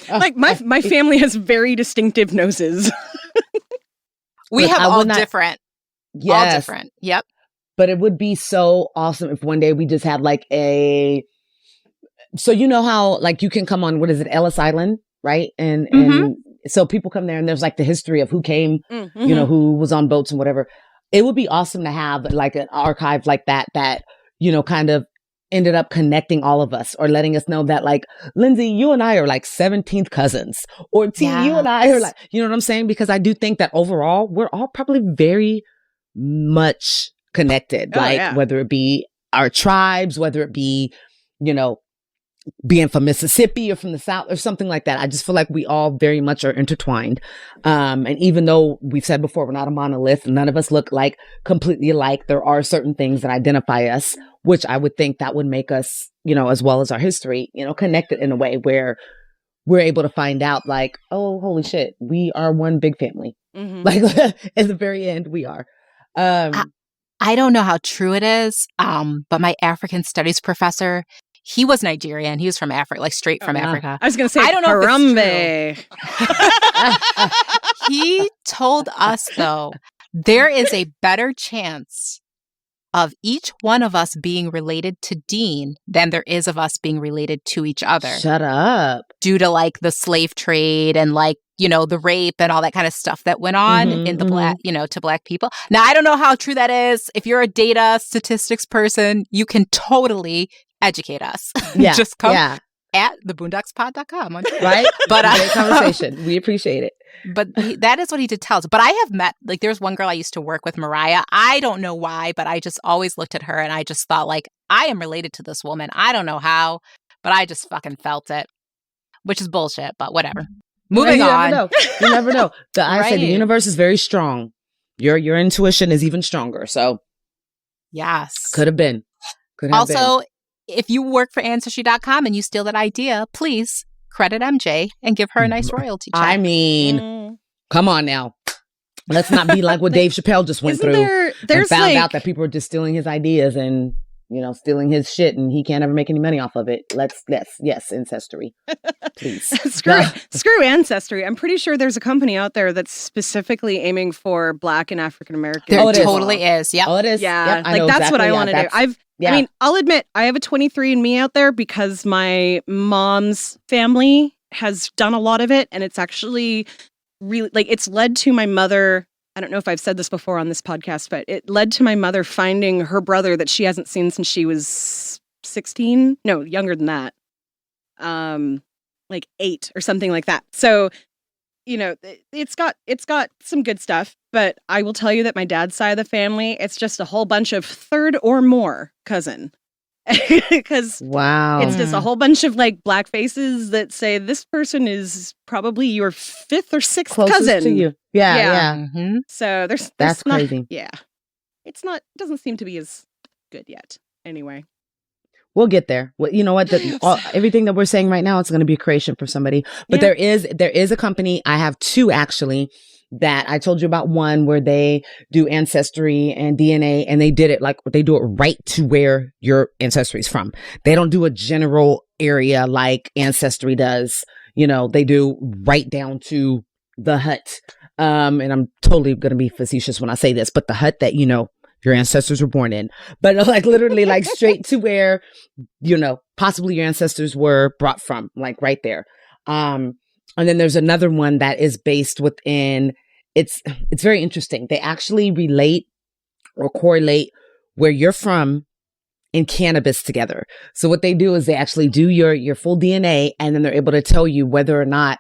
Like, my family has very distinctive noses. We have all different. Yes. All different. Yep. But it would be so awesome if one day we just had like so you know how like you can come on, what is it, Ellis Island, right? And so people come there and there's like the history of who came, who was on boats and whatever. It would be awesome to have like an archive like that, kind of ended up connecting all of us, or letting us know that like, Lynxy, you and I are like 17th cousins, or T, you and I are like, you know what I'm saying? Because I do think that overall we're all probably very much connected, whether it be our tribes, whether it be, being from Mississippi or from the South or something like that. I just feel like we all very much are intertwined. And even though we've said before, we're not a monolith, none of us look like completely alike. There are certain things that identify us, which I would think that would make us, as well as our history, connected in a way where we're able to find out like, oh, holy shit, we are one big family. Like, at the very end, we are. I don't know how true it is, but my African studies professor, he was Nigerian. He was from Africa, like straight from Africa. I was going to say, I don't know Harambe. He told us, though, there is a better chance of each one of us being related to Dean than there is of us being related to each other. Shut up. Due to like the slave trade and like, the rape and all that kind of stuff that went on in the Black, to Black people. Now, I don't know how true that is. If you're a data statistics person, you can totally educate us. Yeah. Just come at theboondockspod.com. Right? But great conversation. We appreciate it. But that is what he did tell us. But I have met, like, there's one girl I used to work with, Mariah. I don't know why, but I just always looked at her and I just thought, like, I am related to this woman. I don't know how, but I just fucking felt it, which is bullshit, but whatever. Moving on. You never know. I say the universe is very strong. Your intuition is even stronger. So, yes. Could have been. Also, if you work for Ancestry.com and you steal that idea, please credit MJ and give her a nice royalty check. I mean, come on now. Let's not be like what Dave Chappelle just went through and found out that people are just stealing his ideas and, stealing his shit and he can't ever make any money off of it. Yes, Ancestry. Please. Screw Ancestry. I'm pretty sure there's a company out there that's specifically aiming for Black and African Americans. There totally is. Yep. Oh, it is. Yeah. Yep, that's exactly what I want to do. I'll admit, I have a 23andMe out there because my mom's family has done a lot of it. And it's actually really, like, it's led to my mother. I don't know if I've said this before on this podcast, but it led to my mother finding her brother that she hasn't seen since she was 16. No, younger than that. Like 8 or something like that. So you know, it's got some good stuff, but I will tell you that my dad's side of the family, it's just a whole bunch of third or more cousin. Because wow, it's just a whole bunch of like black faces that say this person is probably your fifth or sixth closest cousin to you. Yeah. Mm-hmm. So there's That's not, crazy. Yeah, it's not. Doesn't seem to be as good yet. Anyway, we'll get there. Well, you know what? Everything that we're saying right now, it's going to be a creation for somebody. But there is a company. I have two actually. That I told you about, one where they do ancestry and DNA, and they did it like they do it right to where your ancestry is from. They don't do a general area like Ancestry does. You know, they do right down to the hut. And I'm totally going to be facetious when I say this, but the hut that, you know, your ancestors were born in, but like literally like straight to where, you know, possibly your ancestors were brought from, like right there. And then there's another one that is based within, it's very interesting. They actually relate or correlate where you're from in cannabis together. So what they do is they actually do your full DNA, and then they're able to tell you whether or not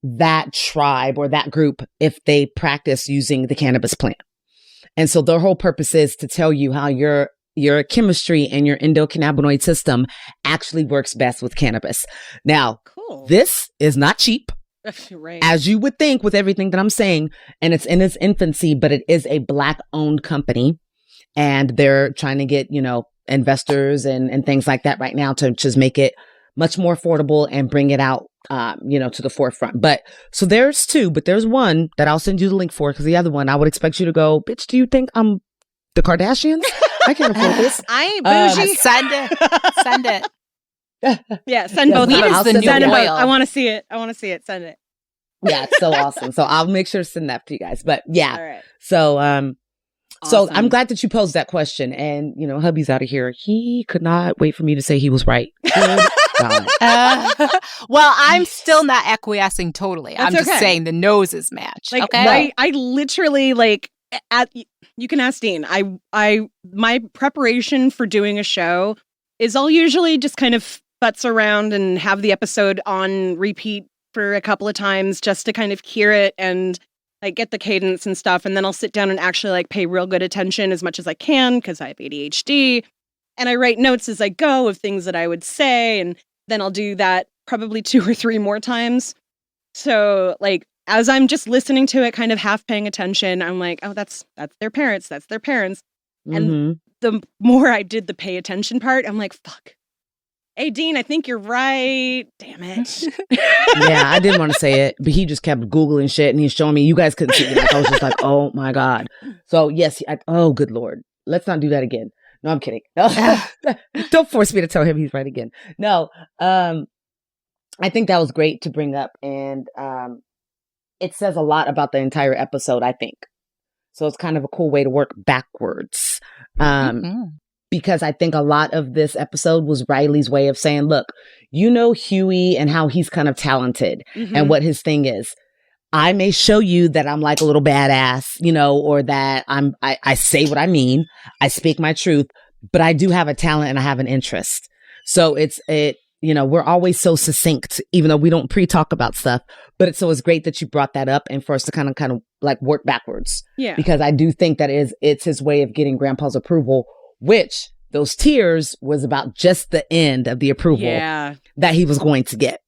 that tribe or that group, if they practice using the cannabis plant. And so their whole purpose is to tell you how your chemistry and your endocannabinoid system actually works best with cannabis. Now, cool. This is not cheap, right, as you would think with everything that I'm saying, and it's in its infancy, but it is a Black-owned company, and they're trying to get, you know, investors and things like that right now to just make it much more affordable and bring it out, you know, to the forefront. But so there's two, but there's one that I'll send you the link for, because the other one I would expect you to go, bitch, do you think I'm the Kardashians? I can't afford this. I ain't bougie. Send it. Yeah, send both. Weed is the new oil. I want to see it. Send it. Yeah, it's so awesome. So I'll make sure to send that to you guys. But yeah, all right. So awesome. So I'm glad that you posed that question. And you know, hubby's out of here. He could not wait for me to say he was right. Good God. Well, I'm still not acquiescing totally. That's I'm just okay. saying the noses match. Like, okay, I literally like you can ask Dean. My preparation for doing a show is I'll usually just kind of futz around and have the episode on repeat for a couple of times just to kind of hear it and like get the cadence and stuff. And then I'll sit down and actually like pay real good attention as much as I can because I have ADHD. And I write notes as I go of things that I would say. And then I'll do that probably 2 or 3 more times. So like, as I'm just listening to it, kind of half paying attention, I'm like, oh, that's their parents. That's their parents. And the more I did the pay attention part, I'm like, fuck. Hey, Dean, I think you're right. Damn it. Yeah, I didn't want to say it, but he just kept Googling shit and he's showing me. You guys couldn't see it. Like, I was just like, oh my God. So yes, oh, good Lord. Let's not do that again. No, I'm kidding. No, don't force me to tell him he's right again. No, I think that was great to bring up. And it says a lot about the entire episode, I think. So it's kind of a cool way to work backwards. Because I think a lot of this episode was Riley's way of saying, look, you know Huey and how he's kind of talented and what his thing is. I may show you that I'm like a little badass, you know, or that I say what I mean. I speak my truth, but I do have a talent and I have an interest. So you know, we're always so succinct, even though we don't pre-talk about stuff. But it's great that you brought that up and for us to kind of like work backwards. Yeah. Because I do think that it's his way of getting Grandpa's approval, which those tears was about just the end of the approval that he was going to get.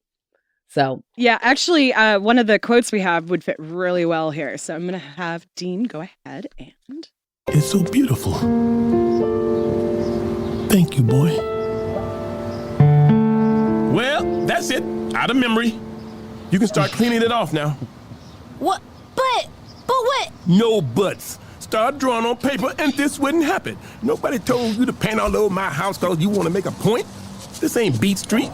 So yeah, actually, one of the quotes we have would fit really well here. So I'm going to have Dean go ahead and. It's so beautiful. Thank you, boy. Well, that's it. Out of memory. You can start cleaning it off now. What? But what? No buts. Start drawing on paper and this wouldn't happen. Nobody told you to paint all over my house because you want to make a point. This ain't Beat Street.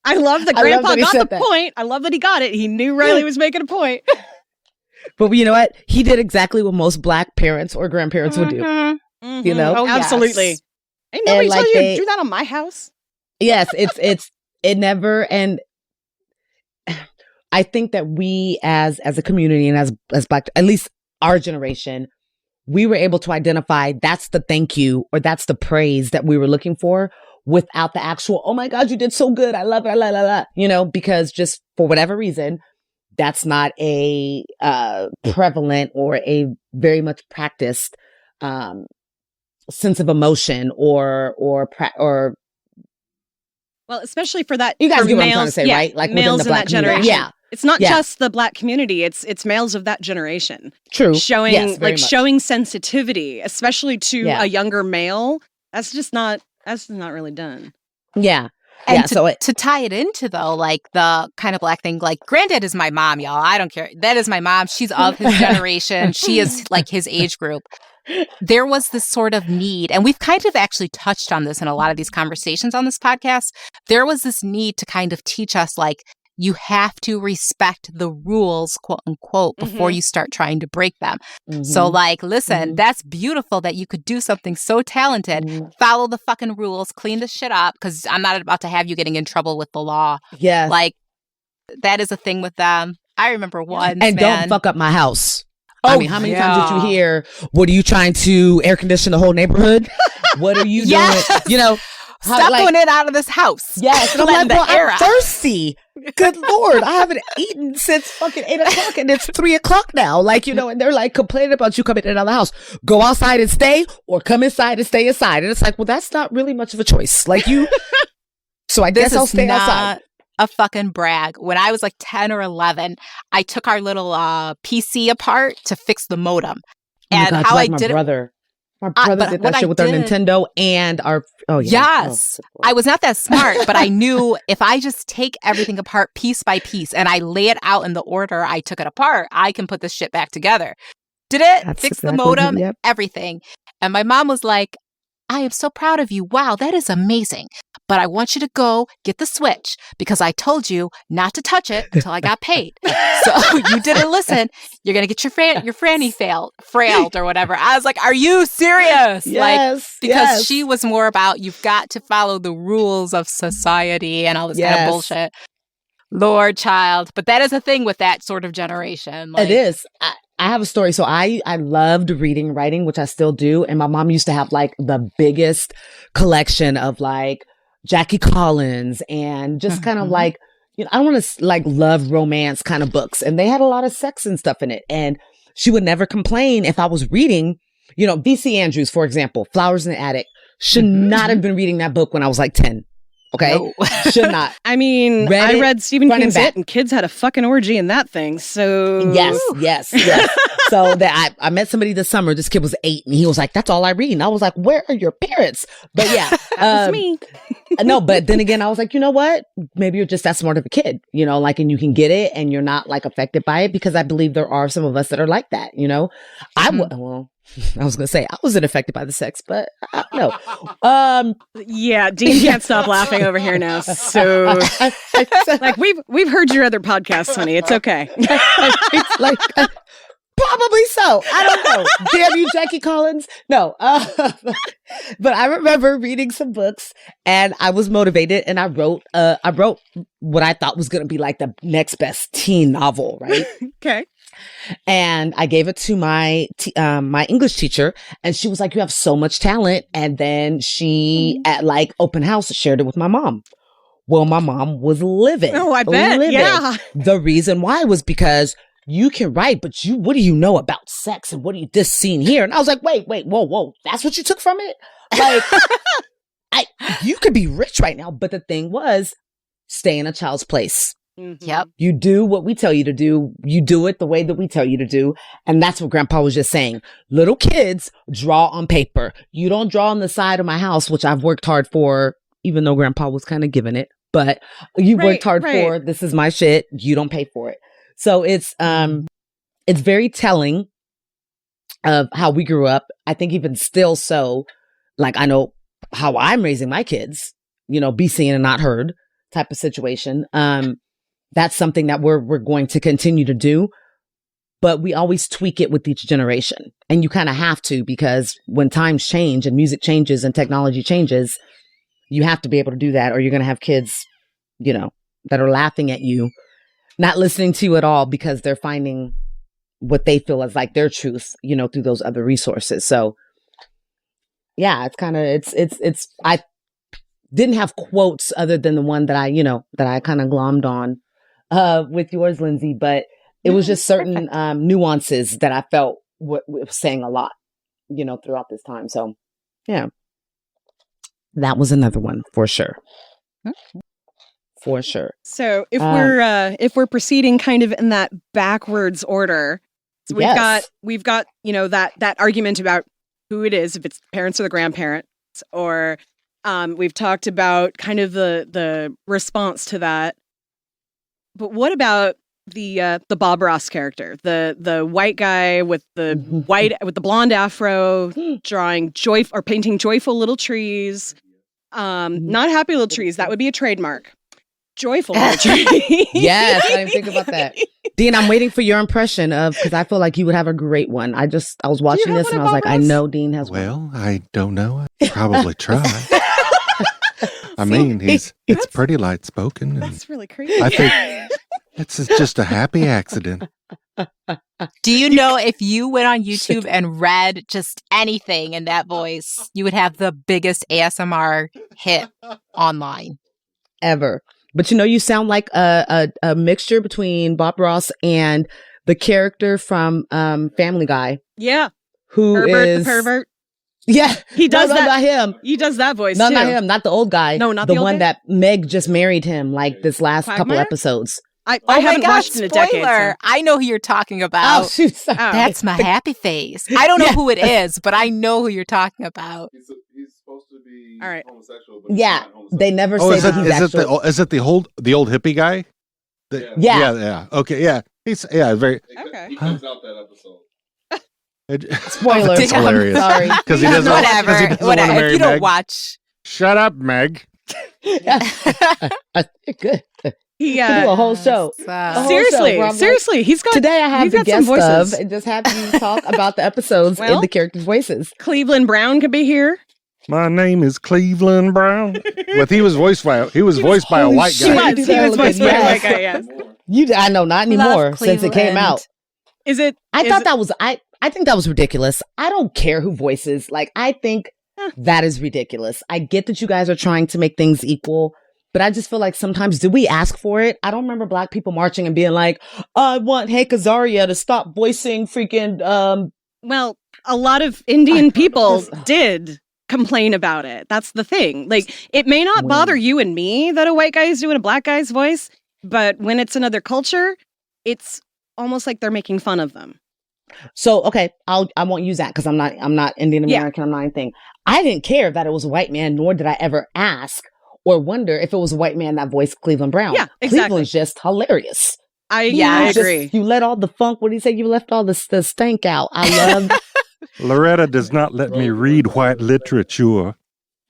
I love that Grandpa got the point. I love that he got it. He knew Riley was making a point. But you know what? He did exactly what most Black parents or grandparents would do. You know? Oh, absolutely. Yes. Ain't nobody tell you to do that on my house. Yes, it never, and I think that we as a community and as Black, at least our generation, we were able to identify that's the thank you or that's the praise that we were looking for without the actual, oh my God, you did so good. I love it. La, la, la, you know, because just for whatever reason, that's not a prevalent or a very much practiced sense of emotion or well, especially for that, you guys for get what males, I'm trying to say, right? Like males within the in Black that generation. community. Yeah. It's not just the Black community. It's males of that generation. True. Showing Yes, very much. showing sensitivity, especially to Yeah. a younger male. That's not really done. Yeah. And Yeah. to tie it into, though, like the kind of Black thing, like granddad is my mom, y'all. I don't care. That is my mom. She's of his generation. She is like his age group. There was this sort of need, and we've kind of actually touched on this in a lot of these conversations on this podcast. There was this need to kind of teach us, like, you have to respect the rules, quote unquote, before you start trying to break them. So, like, listen, that's beautiful that you could do something so talented. Follow the fucking rules, clean the shit up, because I'm not about to have you getting in trouble with the law. Yeah. Like, that is a thing with them. I remember once, and don't fuck up my house. I mean, how many times did you hear, what are you trying to air condition the whole neighborhood? What are you doing? You know, stop going in and out of this house. Yes. And I'm like, well, I'm thirsty. Good Lord. I haven't eaten since fucking 8 o'clock and it's 3 o'clock now. Like, you know, and they're like complaining about you coming in and out of the house. Go outside and stay or come inside and stay inside. And it's like, well, that's not really much of a choice. Like you. So I guess I'll stay outside. A fucking brag. When I was like 10 or 11, I took our little PC apart to fix the modem. And how like I did my brother did that shit with our Nintendo and our Yes. I was not that smart, but I knew if I just take everything apart piece by piece and I lay it out in the order I took it apart, I can put this shit back together. Did it? Fix the modem, everything. And my mom was like, I am so proud of you. Wow, that is amazing. But I want you to go get the switch because I told you not to touch it until I got paid. So you didn't listen. You're going to get your franny frailed or whatever. I was like, are you serious? Because she was more about, you've got to follow the rules of society and all this kind of bullshit. Lord, child. But that is a thing with that sort of generation. It is. I have a story. So I loved reading and writing, which I still do. And my mom used to have like the biggest collection of like Jackie Collins and just kind of like, you know, I want to like love romance kind of books. And they had a lot of sex and stuff in it. And she would never complain if I was reading, you know, V.C. Andrews, for example, Flowers in the Attic. Should not have been reading that book when I was like 10. Okay. No. Should not. I mean, I read Stephen King's It and kids had a fucking orgy in that thing. So yes. So that I met somebody this summer. This kid was 8 and he was like, that's all I read. And I was like, where are your parents? But yeah. That was me. No, but then again, I was like, you know what? Maybe you're just that smart of a kid, you know, like, and you can get it and you're not like affected by it because I believe there are some of us that are like that, you know? I was going to say I wasn't affected by the sex, but I don't know. Yeah, Dean can't stop laughing over here now. So like we've heard your other podcasts, honey. It's okay. It's like probably so. I don't know. Damn you, Jackie Collins. No. But I remember reading some books and I was motivated and I wrote what I thought was going to be like the next best teen novel, right? Okay. And I gave it to my English teacher and she was like, you have so much talent. And then she at like open house shared it with my mom. Well, my mom was livid. Oh, I bet. Livid. Yeah. The reason why was because you can write, but what do you know about sex and what do you this scene here? And I was like, wait, whoa. That's what you took from it? Like, you could be rich right now. But the thing was, stay in a child's place. Mm-hmm. Yep. You do what we tell you to do. You do it the way that we tell you to do. And that's what Grandpa was just saying. Little kids draw on paper. You don't draw on the side of my house, which I've worked hard for, even though Grandpa was kind of giving it. But you worked hard for, this is my shit. You don't pay for it. So it's very telling of how we grew up. I think even still so, like I know how I'm raising my kids, you know, be seen and not heard type of situation. That's something that we're going to continue to do, but we always tweak it with each generation. And you kind of have to, because when times change and music changes and technology changes, you have to be able to do that or you're going to have kids, you know, that are laughing at you, not listening to you at all because they're finding what they feel is like their truth, you know, through those other resources. So yeah, it's kind of, didn't have quotes other than the one that I kind of glommed on with yours, Lynxy, but it was just certain nuances that I felt was saying a lot, throughout this time. So, yeah, that was another one for sure. For sure. So if we're proceeding kind of in that backwards order, so we've got that argument about who it is, if it's the parents or the grandparents, or we've talked about kind of the response to that. But what about the Bob Ross character, the white guy with the blonde afro, drawing painting joyful little trees, not happy little trees. That would be a trademark. Joyful little trees. Yes, I didn't think about that. Dean, I'm waiting for your impression because I feel like you would have a great one. I was watching this and I was like, I know Dean has one. Well, I don't know. I'd probably try. I mean, it's pretty light spoken. That's really creepy. I think it's just a happy accident. Do you know if you went on YouTube and read just anything in that voice, you would have the biggest ASMR hit online ever? But you sound like a mixture between Bob Ross and the character from Family Guy. Yeah. Who Herbert, is the pervert. Yeah. He does that. Not him. He does that voice no, too. Not him. Not the old guy. No, not the the old one guy? that Meg just married him like this last couple Quagmire? episodes. I haven't watched in a decade. So. I know who you're talking about. Oh, shoot. Sorry. That's my happy face. I don't know who it is, but I know who you're talking about. He's supposed to be all right. homosexual, but yeah, he's not homosexual. they never say that he's actually... Is it the old hippie guy? Yeah. Okay. Yeah. He's very. Okay. He comes out that episode. Spoiler. It's hilarious. Sorry. Because he doesn't. Whatever. Want to marry If you don't Meg. watch. Shut up, Meg. Good. He do a whole show. Seriously, he's got. Today I have the guest of and just have you talk about the episodes Well, and the characters' voices. Cleveland Brown could be here. My name is Cleveland Brown. He was voiced by a white guy. He was voiced by a white guy. Yes. I know, not anymore since it came out. Is it? I think that was ridiculous. I don't care who voices. Like, I think that is ridiculous. I get that you guys are trying to make things equal, but I just feel like sometimes, do we ask for it? I don't remember Black people marching and being like, I want Hank Azaria to stop voicing freaking. Well, a lot of Indian people did complain about it. That's the thing. Like, it may not bother you and me that a white guy is doing a black guy's voice, but when it's another culture, it's almost like they're making fun of them. So, okay, I won't use that because I'm not Indian American. Yeah. I'm not anything. I didn't care that it was a white man, nor did I ever ask or wonder if it was a white man that voiced Cleveland Brown. Yeah, exactly. Cleveland's just hilarious. I agree. You let all the funk. What do you say? You left all the stank out. I love. Loretta does not let me read white literature.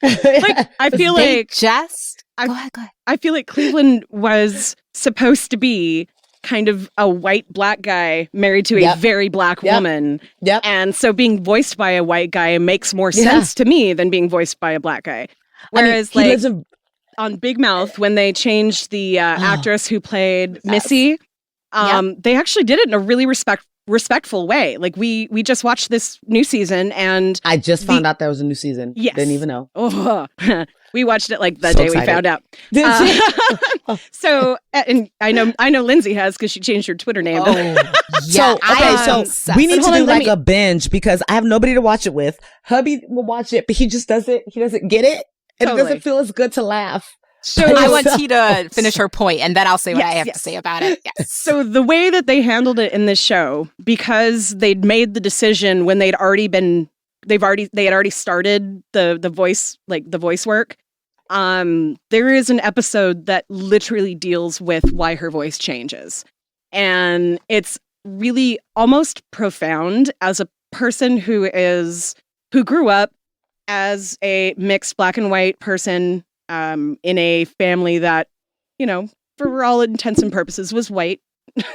Like, I feel like go ahead. I feel like Cleveland was supposed to be kind of a white black guy married to a very black woman. Yep. And so being voiced by a white guy makes more sense to me than being voiced by a black guy. Whereas on Big Mouth, when they changed the actress who played Missy, they actually did it in a really respectful way. Like we just watched this new season and I just found out there was a new season. Yes. Didn't even know. Oh, we watched it like the day excited. We found out. So, and I know Lynxy has because she changed her Twitter name. So we need to do like a binge because I have nobody to watch it with. Hubby will watch it, but he doesn't get it. And it doesn't feel as good to laugh. So I want T to finish her point, and then I'll say what I have to say about it. Yes. So the way that they handled it in this show, because they'd made the decision when they had already started the voice work. There is an episode that literally deals with why her voice changes, and it's really almost profound as a person who grew up as a mixed black and white person. In a family that, for all intents and purposes was white,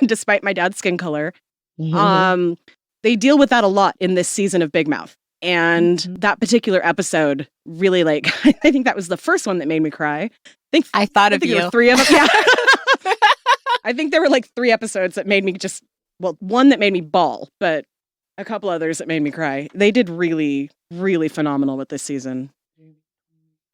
despite my dad's skin color. Mm-hmm. They deal with that a lot in this season of Big Mouth. And that particular episode really, I think that was the first one that made me cry. I thought of you. There were 3 of them. Yeah. I think there were 3 episodes that made me one that made me bawl, but a couple others that made me cry. They did really, really phenomenal with this season.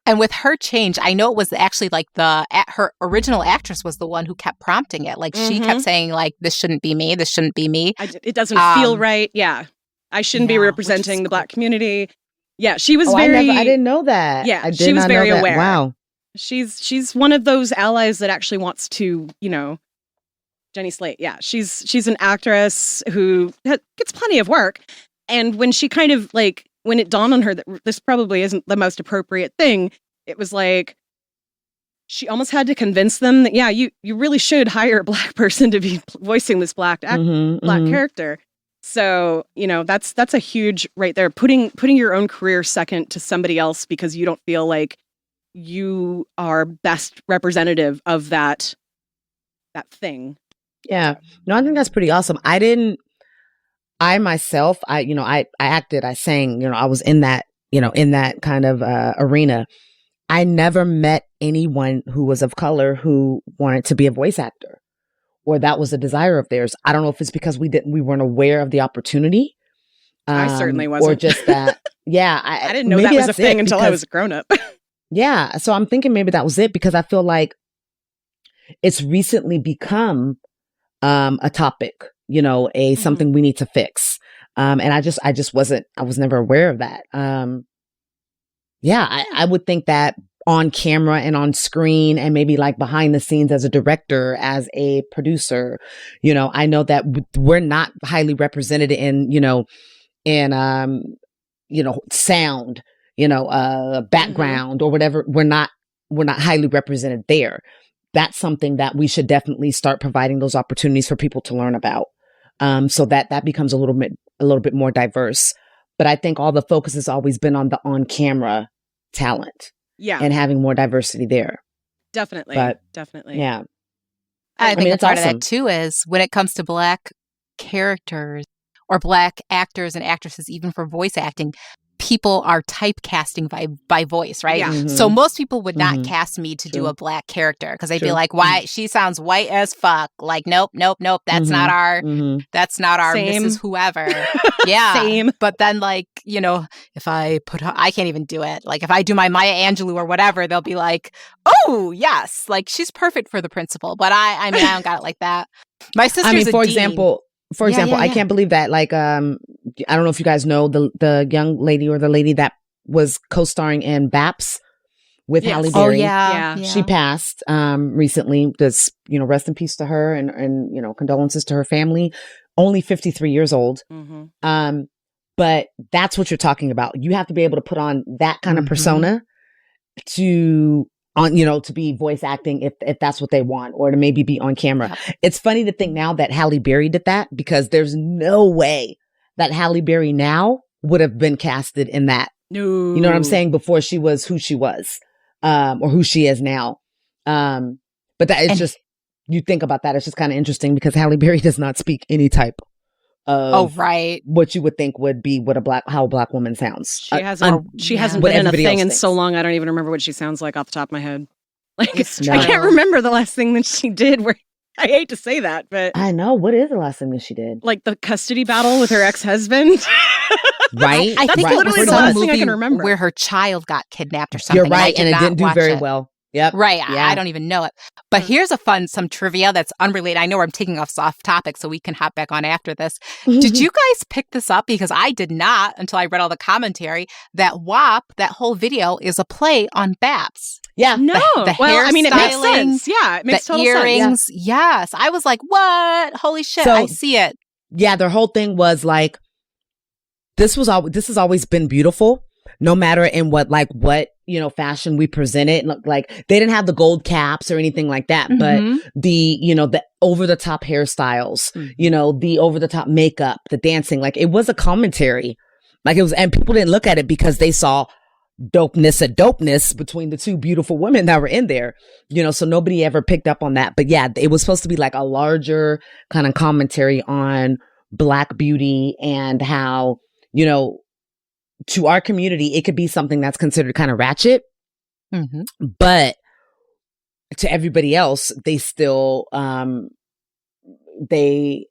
And with her change, I know it was actually like her original actress was the one who kept prompting it. Like she kept saying like, this shouldn't be me. This shouldn't be me. It doesn't feel right. Yeah. I shouldn't be representing the Black community. Yeah. She was I didn't know that. Yeah. I she was very aware. Wow. She's one of those allies that actually wants to, Jenny Slate. Yeah. She's an actress who gets plenty of work. And when she kind of like, when it dawned on her that this probably isn't the most appropriate thing, it was like she almost had to convince them that, yeah, you really should hire a Black person to be voicing this Black character. So, that's a huge right there. Putting your own career second to somebody else because you don't feel like you are best representative of that thing. Yeah. No, I think that's pretty awesome. I myself, I acted, I sang, I was in that kind of arena. I never met anyone who was of color who wanted to be a voice actor or that was a desire of theirs. I don't know if it's because we weren't aware of the opportunity. I certainly wasn't. Or just that. Yeah. I didn't know that was a thing until I was a grown up. Yeah. So I'm thinking maybe that was it because I feel like it's recently become a topic. Something we need to fix. And I was never aware of that. I would think that on camera and on screen and maybe like behind the scenes as a director, as a producer, I know that we're not highly represented in sound, background or whatever. We're not highly represented there. That's something that we should definitely start providing those opportunities for people to learn about. So that becomes a little bit more diverse. But I think all the focus has always been on the on-camera talent. Yeah. And having more diversity there. Definitely. Definitely. Yeah. I think a part awesome. of that too is when it comes to Black characters or Black actors and actresses, even for voice acting, people are typecasting by voice, right? Yeah. Mm-hmm. So most people would not cast me to do a Black character because they'd be like, "Why? She sounds white as fuck." Like, nope. That's not our. That's not our. Same. This is whoever. Yeah. Same. But then, like, if I I can't even do it. Like, if I do my Maya Angelou or whatever, they'll be like, "Oh, yes, like she's perfect for the principal." But I don't got it like that. My sister's for example, I can't believe that. Like, I don't know if you guys know the young lady or the lady that was co-starring in Baps with Halle Berry. Oh yeah. She passed recently. Just rest in peace to her and condolences to her family. Only 53 years old. Mm-hmm. But that's what you're talking about. You have to be able to put on that kind of persona to be voice acting if that's what they want, or to maybe be on camera. Yeah. It's funny to think now that Halle Berry did that because there's no way that Halle Berry now would have been casted in that. No. You know what I'm saying? Before she was who she was, or who she is now. But that is just, you think about that, it's just kind of interesting because Halle Berry does not speak any type of what you would think would be how a Black woman sounds. She hasn't been in a thing in so long I don't even remember what she sounds like off the top of my head. Like, I can't remember the last thing that she did where I hate to say that, but I know. What is the last thing that she did? Like the custody battle with her ex-husband. Right? I think literally it was the last a thing I can movie remember. Where her child got kidnapped or something. You're right, and it didn't do very well. Yep. Right. Yeah. I don't even know it. But here's some trivia that's unrelated. I know I'm taking us off topic, so we can hop back on after this. Did you guys pick this up? Because I did not until I read all the commentary. That WAP, that whole video, is a play on Baps. Yeah. No. The well, I mean, it makes hairstyling, sense. Yeah, it makes the total earrings. sense. Yeah. Yes. I was like, what? Holy shit. So, I see it. Yeah. Their whole thing was like, this has always been beautiful, no matter in what fashion we present it. Like, they didn't have the gold caps or anything like that, but the over the top hairstyles, the over the top makeup, the dancing, like it was a commentary. Like it was, and people didn't look at it because they saw dopeness between the two beautiful women that were in there, so nobody ever picked up on that. But yeah, it was supposed to be like a larger kind of commentary on Black beauty and how, to our community, it could be something that's considered kind of ratchet, but to everybody else, they still, they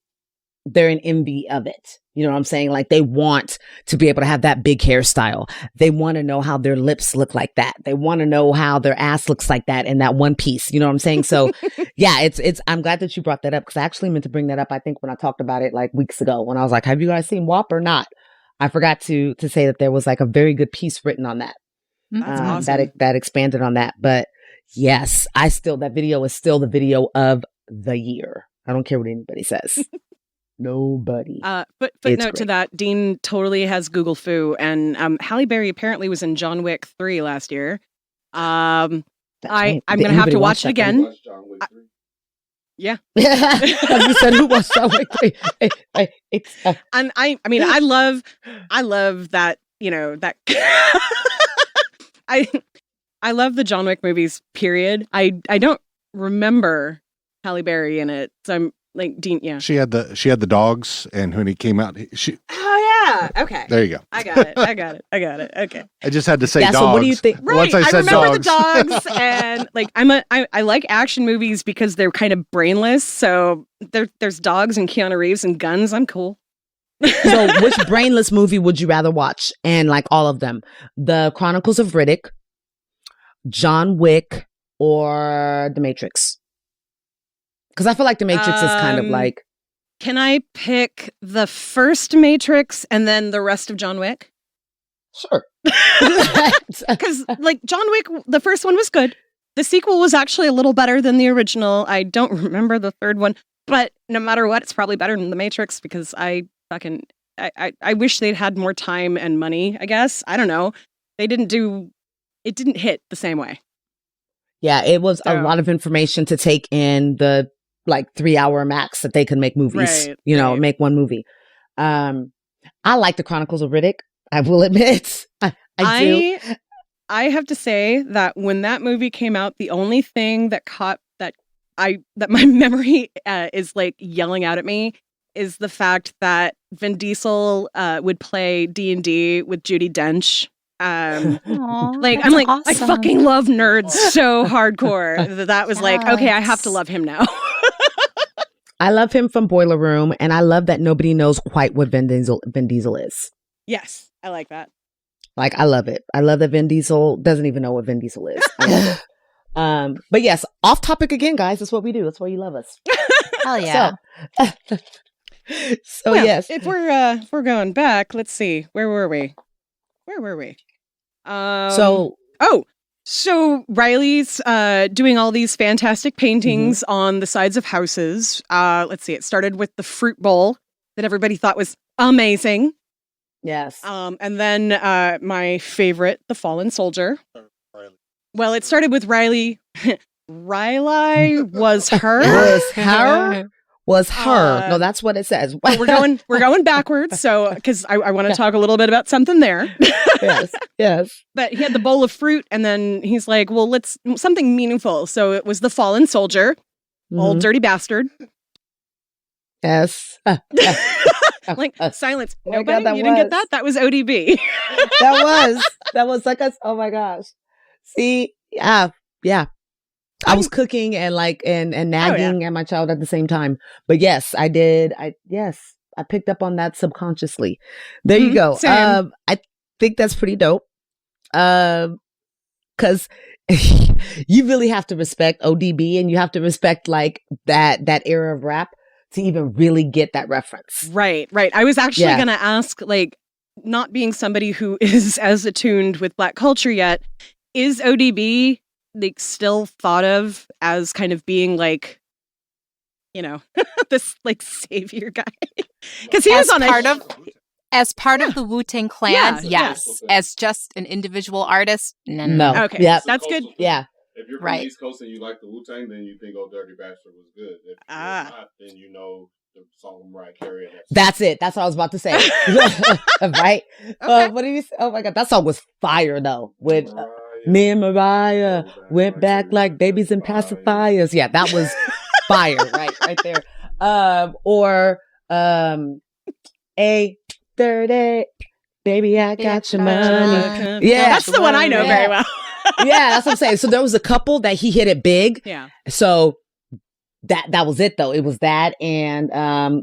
they're in envy of it. You know what I'm saying? Like they want to be able to have that big hairstyle. They want to know how their lips look like that. They want to know how their ass looks like that in that one piece. You know what I'm saying? So yeah, it's, I'm glad that you brought that up because I actually meant to bring that up. I think when I talked about it like weeks ago when I was like, have you guys seen WAP or not? I forgot to say that there was like a very good piece written on that. That's awesome. That expanded on that. But yes, that video is still the video of the year. I don't care what anybody says. Nobody. Footnote to that, Dean totally has Google Foo, and Halle Berry apparently was in John Wick 3 last year. I'm going to have to watch it again. Yeah. You said who watched John Wick 3? And I mean, I love that, you know, that I love the John Wick movies, period. I don't remember Halle Berry in it. So I'm like, Dean, yeah. She had the dogs, and when he came out, oh yeah, okay. There you go. I got it. Okay. I just had to say dogs. So what do you think? Right. Once I said remember dogs. the dogs, and like I like action movies because they're kind of brainless. So there's dogs and Keanu Reeves and guns. I'm cool. So which brainless movie would you rather watch? And like all of them, The Chronicles of Riddick, John Wick, or The Matrix? Because I feel like The Matrix is kind of like... Can I pick the first Matrix and then the rest of John Wick? Sure. Because like John Wick, the first one was good. The sequel was actually a little better than the original. I don't remember the third one. But no matter what, it's probably better than The Matrix because I wish they'd had more time and money, I guess. I don't know. It didn't hit the same way. Yeah, it was a lot of information to take in the like 3-hour max that they could make movies, make one movie. I like The Chronicles of Riddick. I will admit, I do. I have to say that when that movie came out, the only thing that my memory is like yelling out at me is the fact that Vin Diesel would play D&D with Judi Dench. Awesome. I fucking love nerds so hardcore that was like, okay, I have to love him now. I love him from Boiler Room, and I love that nobody knows quite what Vin Diesel is. Yes, I like that. Like, I love it. I love that Vin Diesel doesn't even know what Vin Diesel is. I love it. But yes, off topic again, guys. That's what we do. That's why you love us. Hell yeah. So yes, if we're going back, let's see. Where were we? So Riley's doing all these fantastic paintings on the sides of houses. Let's see. It started with the fruit bowl that everybody thought was amazing. Yes. And then my favorite, the fallen soldier. Well, it started with Riley. Riley was her. Was her. No, that's what it says. We're going backwards. So, because I want to talk a little bit about something there. Yes. But he had the bowl of fruit, and then he's like, well, let's something meaningful. So it was the fallen soldier, old dirty bastard. Yes. Silence. Oh Nobody? God, you didn't get that? That was ODB. That was like us. Oh my gosh. See, yeah. I was cooking and nagging at my child at the same time. But yes, I did. I picked up on that subconsciously. There you go. Same. I think that's pretty dope. Cause you really have to respect ODB and you have to respect like that era of rap to even really get that reference. Right. I was actually going to ask, like, not being somebody who is as attuned with Black culture yet, is ODB like still thought of as kind of being like, you know, this like savior guy? Because he was on as part of the Wu-Tang Clan, yes. Okay. As just an individual artist, no. Okay, that's good. Yeah. If you're from the East Coast and you like the Wu-Tang, then you think "Oh Dirty Bastard" was good. If you're not, then you know the song Mariah Carey. That's it. That's what I was about to say. Right? Okay. What did you say? Oh my God, that song was fire though. With me and Mariah went back like babies and pacifiers. Yeah, that was fire. right there. A 30, baby, I got your money. Yeah, that's the one I know very well. Yeah, that's what I'm saying. So there was a couple that he hit it big. Yeah. So that was it though. It was that and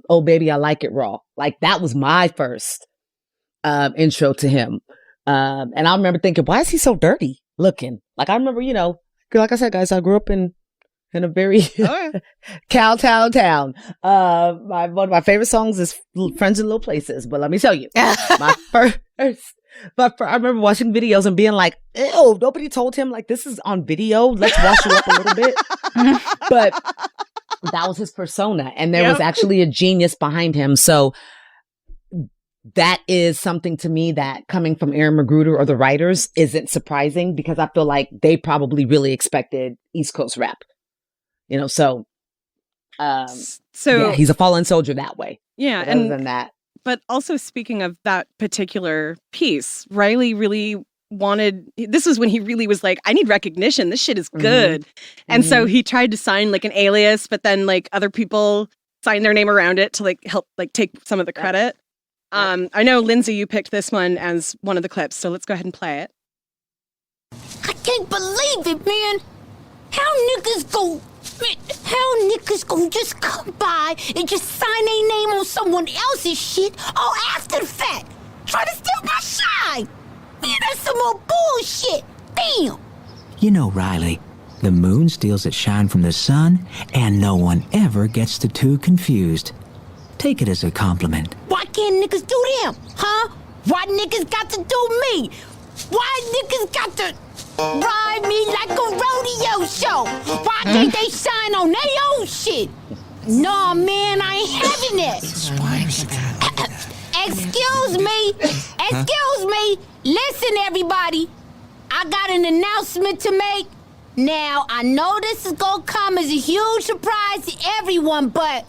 Oh Baby I Like It Raw. Like that was my first intro to him. And I remember thinking, why is he so dirty looking? Like I remember, like I said, guys, I grew up in a very cowtown town. One of my favorite songs is Friends in Low Places. But let me tell you, I remember watching videos and being like, ew, nobody told him like this is on video. Let's wash you up a little bit. But that was his persona. And there was actually a genius behind him. So that is something to me that coming from Aaron Magruder or the writers isn't surprising because I feel like they probably really expected East Coast rap. So he's a fallen soldier that way. Yeah. But other than that. But also speaking of that particular piece, Riley really this was when he really was like, I need recognition. This shit is good. Mm-hmm. And so he tried to sign like an alias, but then like other people signed their name around it to like help like take some of the credit. I know, Lynxy, you picked this one as one of the clips, so let's go ahead and play it. I can't believe it, man. How niggas gon' just come by and just sign their name on someone else's shit all after the fact? Try to steal my shine. Man, that's some more bullshit. Damn. You know, Riley, the moon steals its shine from the sun, and no one ever gets the two confused. Take it as a compliment. Why can't niggas do them, huh? Why niggas got to do me? Why niggas got to ride me like a rodeo show? Why can't they shine on their own shit? No, man, I ain't having that. Excuse me. Listen, everybody. I got an announcement to make. Now, I know this is gonna come as a huge surprise to everyone, but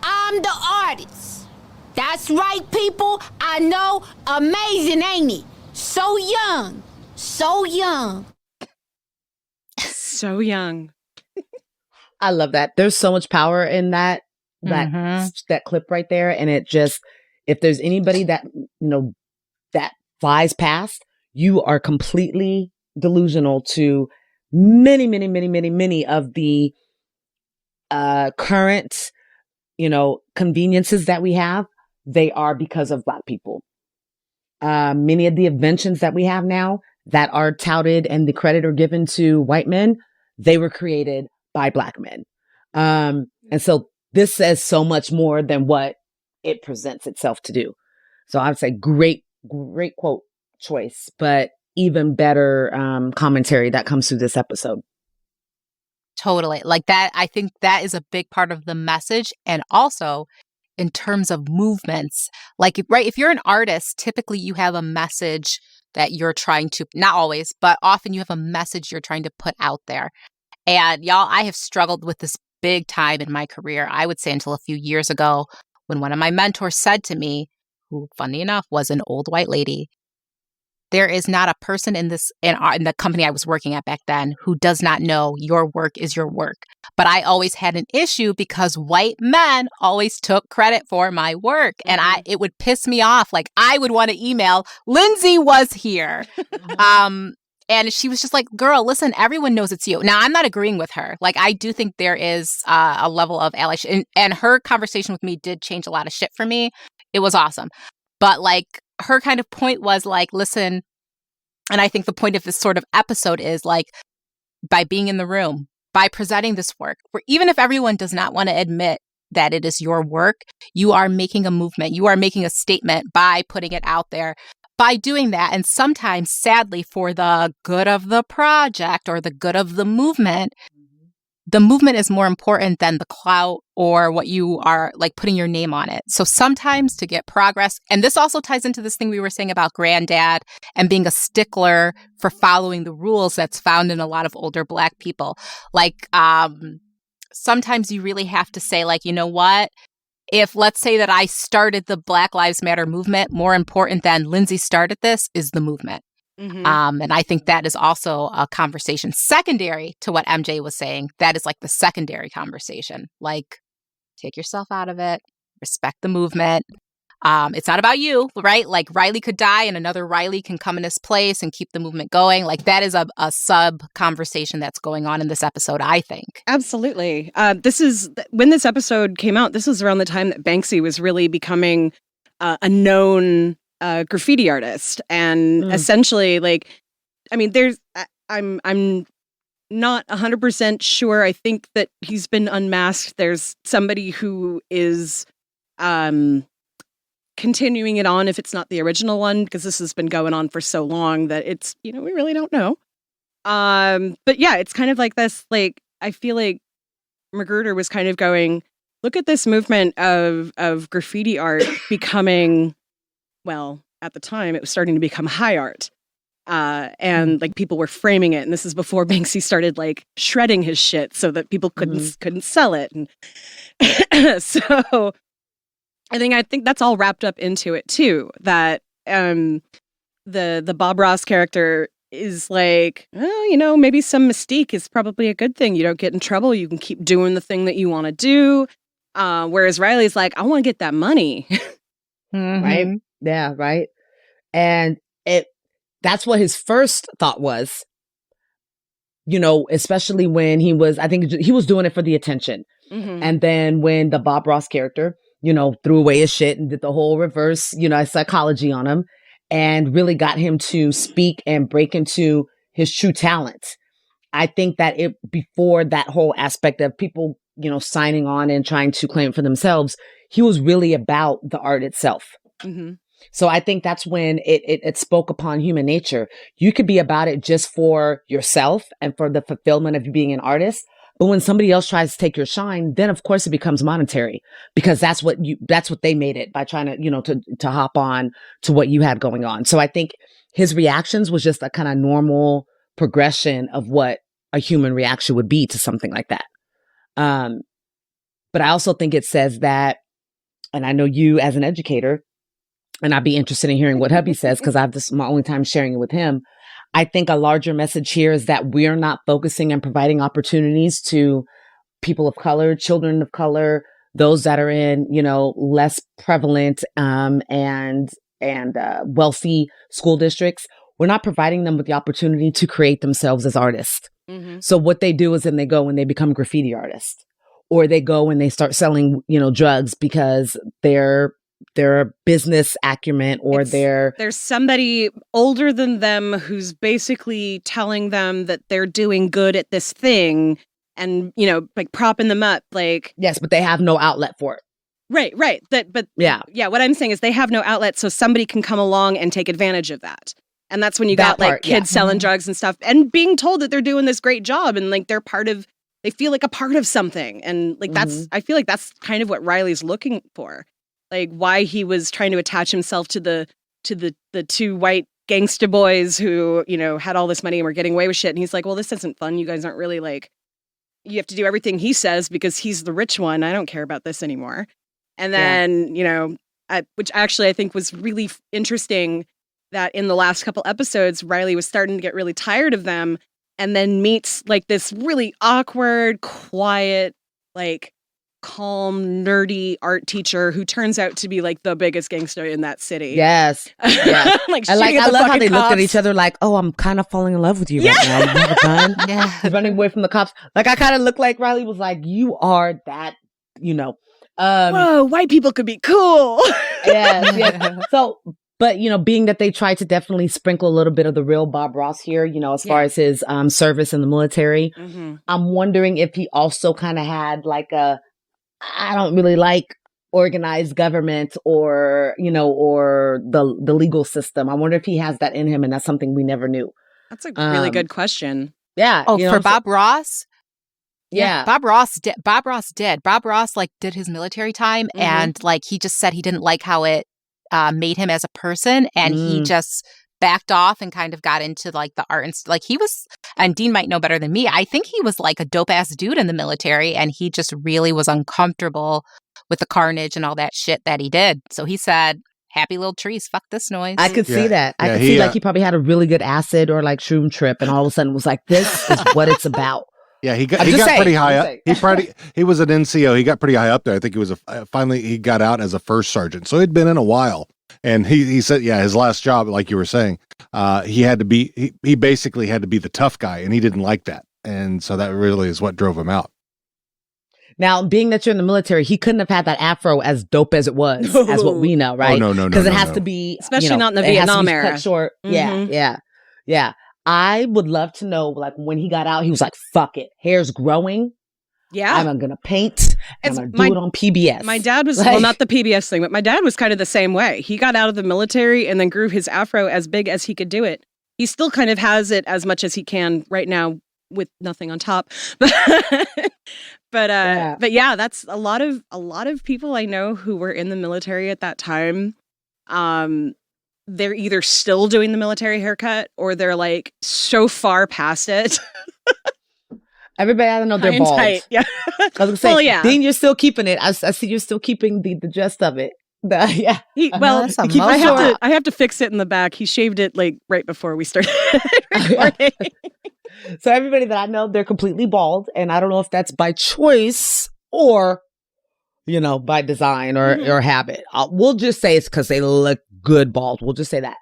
I'm the artist. That's right, people. I know. Amazing, ain't it? So young. So young. So young. I love that. There's so much power in that clip right there. And it just, if there's anybody that, that flies past, you are completely delusional to many, many, many, many, many of the current conveniences that we have. They are because of Black people. Many of the inventions that we have now that are touted and the credit are given to white men, they were created by Black men. And so this says so much more than what it presents itself to do. So I would say great quote choice, but even better commentary that comes through this episode. Totally. Like that, I think that is a big part of the message. And also in terms of movements, like, right, if you're an artist, typically you have a message that you're trying to, not always, but often you have a message you're trying to put out there. And y'all, I have struggled with this big time in my career. I would say until a few years ago when one of my mentors said to me, who funny enough was an old white lady, there is not a person in the company I was working at back then who does not know your work is your work. But I always had an issue because white men always took credit for my work. And it would piss me off. Like I would want to email, Lynxy was here. And she was just like, girl, listen, everyone knows it's you. Now, I'm not agreeing with her. Like, I do think there is a level of allyship. And her conversation with me did change a lot of shit for me. It was awesome. But like, her kind of point was like, listen, and I think the point of this sort of episode is like, by being in the room, by presenting this work, where even if everyone does not want to admit that it is your work, you are making a movement. You are making a statement by putting it out there. By doing that, and sometimes, sadly, for the good of the project or the good of the movement is more important than the clout or what you are like putting your name on it. So sometimes to get progress, and this also ties into this thing we were saying about granddad and being a stickler for following the rules that's found in a lot of older Black people. Like, sometimes you really have to say, like, you know what? If let's say that I started the Black Lives Matter movement, more important than Lynxy started this is the movement. Mm-hmm. And I think that is also a conversation secondary to what MJ was saying. That is like the secondary conversation. Like, take yourself out of it, respect the movement. It's not about you, right? Like Riley could die and another Riley can come in his place and keep the movement going. Like that is a sub conversation that's going on in this episode, I think. Absolutely. This is when this episode came out, this was around the time that Banksy was really becoming a known graffiti artist. And essentially, like, I mean, I'm not 100% sure. I think that he's been unmasked. There's somebody who is continuing it on if it's not the original one, because this has been going on for so long that it's, we really don't know. But yeah, it's kind of like this, like, I feel like Magruder was kind of going, look at this movement of graffiti art becoming, well, at the time it was starting to become high art. And like people were framing it, and this is before Banksy started like shredding his shit so that people couldn't sell it. And so I think that's all wrapped up into it too. That the Bob Ross character is like, oh, maybe some mystique is probably a good thing. You don't get in trouble. You can keep doing the thing that you want to do. Whereas Riley's like, I want to get that money. Right? Yeah, right. And that's what his first thought was, especially when I think he was doing it for the attention. And then when the Bob Ross character, threw away his shit and did the whole reverse, psychology on him and really got him to speak and break into his true talent. I think that before that whole aspect of people, signing on and trying to claim it for themselves, he was really about the art itself. So I think that's when it spoke upon human nature. You could be about it just for yourself and for the fulfillment of you being an artist. But when somebody else tries to take your shine, then of course it becomes monetary, because that's what they made it by trying to, to hop on to what you had going on. So I think his reactions was just a kind of normal progression of what a human reaction would be to something like that. But I also think it says that, and I know you as an educator, and I'd be interested in hearing what hubby says, because this is my only time sharing it with him. I think a larger message here is that we're not focusing and providing opportunities to people of color, children of color, those that are in, less prevalent and wealthy school districts. We're not providing them with the opportunity to create themselves as artists. So what they do is then they go and they become graffiti artists, or they go and they start selling, drugs because their business acumen, or there's somebody older than them who's basically telling them that they're doing good at this thing and, like propping them up, like, yes, but they have no outlet for it. Right. But what I'm saying is they have no outlet, so somebody can come along and take advantage of that. And that's when you got like kids selling drugs and stuff and being told that they're doing this great job and like they feel like a part of something. And like I feel like that's kind of what Riley's looking for. Like why he was trying to attach himself to the two white gangsta boys who, had all this money and were getting away with shit. And he's like, well, this isn't fun. You guys aren't really like, you have to do everything he says because he's the rich one. I don't care about this anymore. And then, which actually I think was really interesting, that in the last couple episodes, Riley was starting to get really tired of them and then meets like this really awkward, quiet, like calm, nerdy art teacher who turns out to be like the biggest gangster in that city. Yes. Yeah. I love how they looked at each other like, oh, I'm kind of falling in love with you right now. You have a gun? Yeah. Running away from the cops. Like I kind of looked like Riley was like, you are that, whoa, white people could be cool. Yes. So, but, being that they tried to definitely sprinkle a little bit of the real Bob Ross here, as far as his service in the military, I'm wondering if he also kind of had like I don't really like organized government or the legal system. I wonder if he has that in him, and that's something we never knew. That's a really good question. Yeah. Oh, for Bob Ross? Yeah. Bob Ross did. Bob Ross like did his military time, and like he just said he didn't like how it made him as a person, and he just backed off and kind of got into like the art and like he was, and Dean might know better than me, I think he was like a dope ass dude in the military, and he just really was uncomfortable with the carnage and all that shit that he did. So he said, happy little trees, fuck this noise. I could see that. I could see like he probably had a really good acid or like shroom trip, and all of a sudden was like, this is what it's about. Yeah, he got pretty high up. He was an NCO. He got pretty high up there. I think he was finally he got out as a first sergeant. So he'd been in a while. And he said, yeah, his last job, like you were saying, he basically had to be the tough guy, and he didn't like that. And so that really is what drove him out. Now, being that you're in the military, he couldn't have had that afro as dope as it was, as what we know, right? Oh, no. Because it has to be, especially not in the Vietnam era. Cut short. Mm-hmm. Yeah. I would love to know, like, when he got out, he was like, fuck it. Hair's growing. Yeah. I'm going to paint. I'm going to do it on PBS. My dad was, well, not the PBS thing, but my dad was kind of the same way. He got out of the military and then grew his afro as big as he could do it. He still kind of has it as much as he can right now with nothing on top. But yeah, that's a lot of people I know who were in the military at that time. They're either still doing the military haircut or they're like so far past it. Everybody, I don't know, they're bald. Tight. Yeah. I was gonna say, well, yeah. Dean, you're still keeping it. I see you're still keeping the gist of it. Yeah. I have to fix it in the back. He shaved it like right before we started recording. So everybody that I know, they're completely bald, and I don't know if that's by choice or, by design or habit. We'll just say it's because they look good bald. We'll just say that.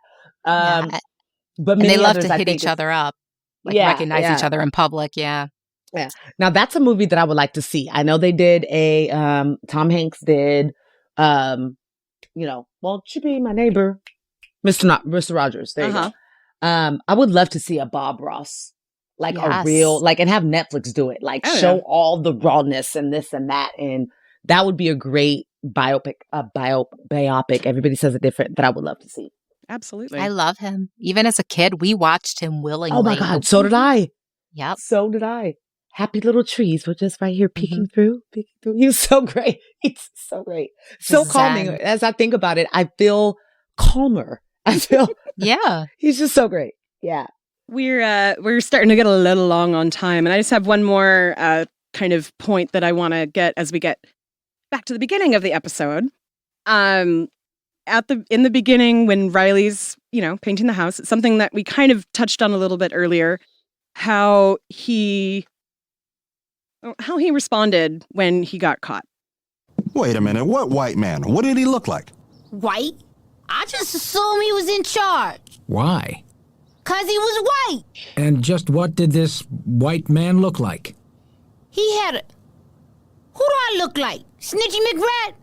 But they love to hit each other up, recognize each other in public. Yeah. Yeah. Now that's a movie that I would like to see. I know they did Tom Hanks did, she be my neighbor, Mr. Rogers. There you go. I would love to see a Bob Ross. Like a real, and have Netflix do it. Show all the rawness and this and that. And that would be a great biopic. Everybody says it different, that I would love to see. Absolutely. I love him. Even as a kid, we watched him willingly. Oh my God. So did I. Yep. So did I. Happy little trees were just right here peeking through. He was so great. He's so great. So calming. As I think about it, I feel calmer. I feel. Yeah. He's just so great. Yeah. We're starting to get a little long on time, and I just have one more kind of point that I want to get as we get back to the beginning of the episode. In the beginning, when Riley's painting the house, it's something that we kind of touched on a little bit earlier. How he responded when he got caught. Wait a minute, what white man? What did he look like? White? I just assumed he was in charge. Why? 'Cause he was white. And just what did this white man look like? He had a... Who do I look like? Snitchy McRat?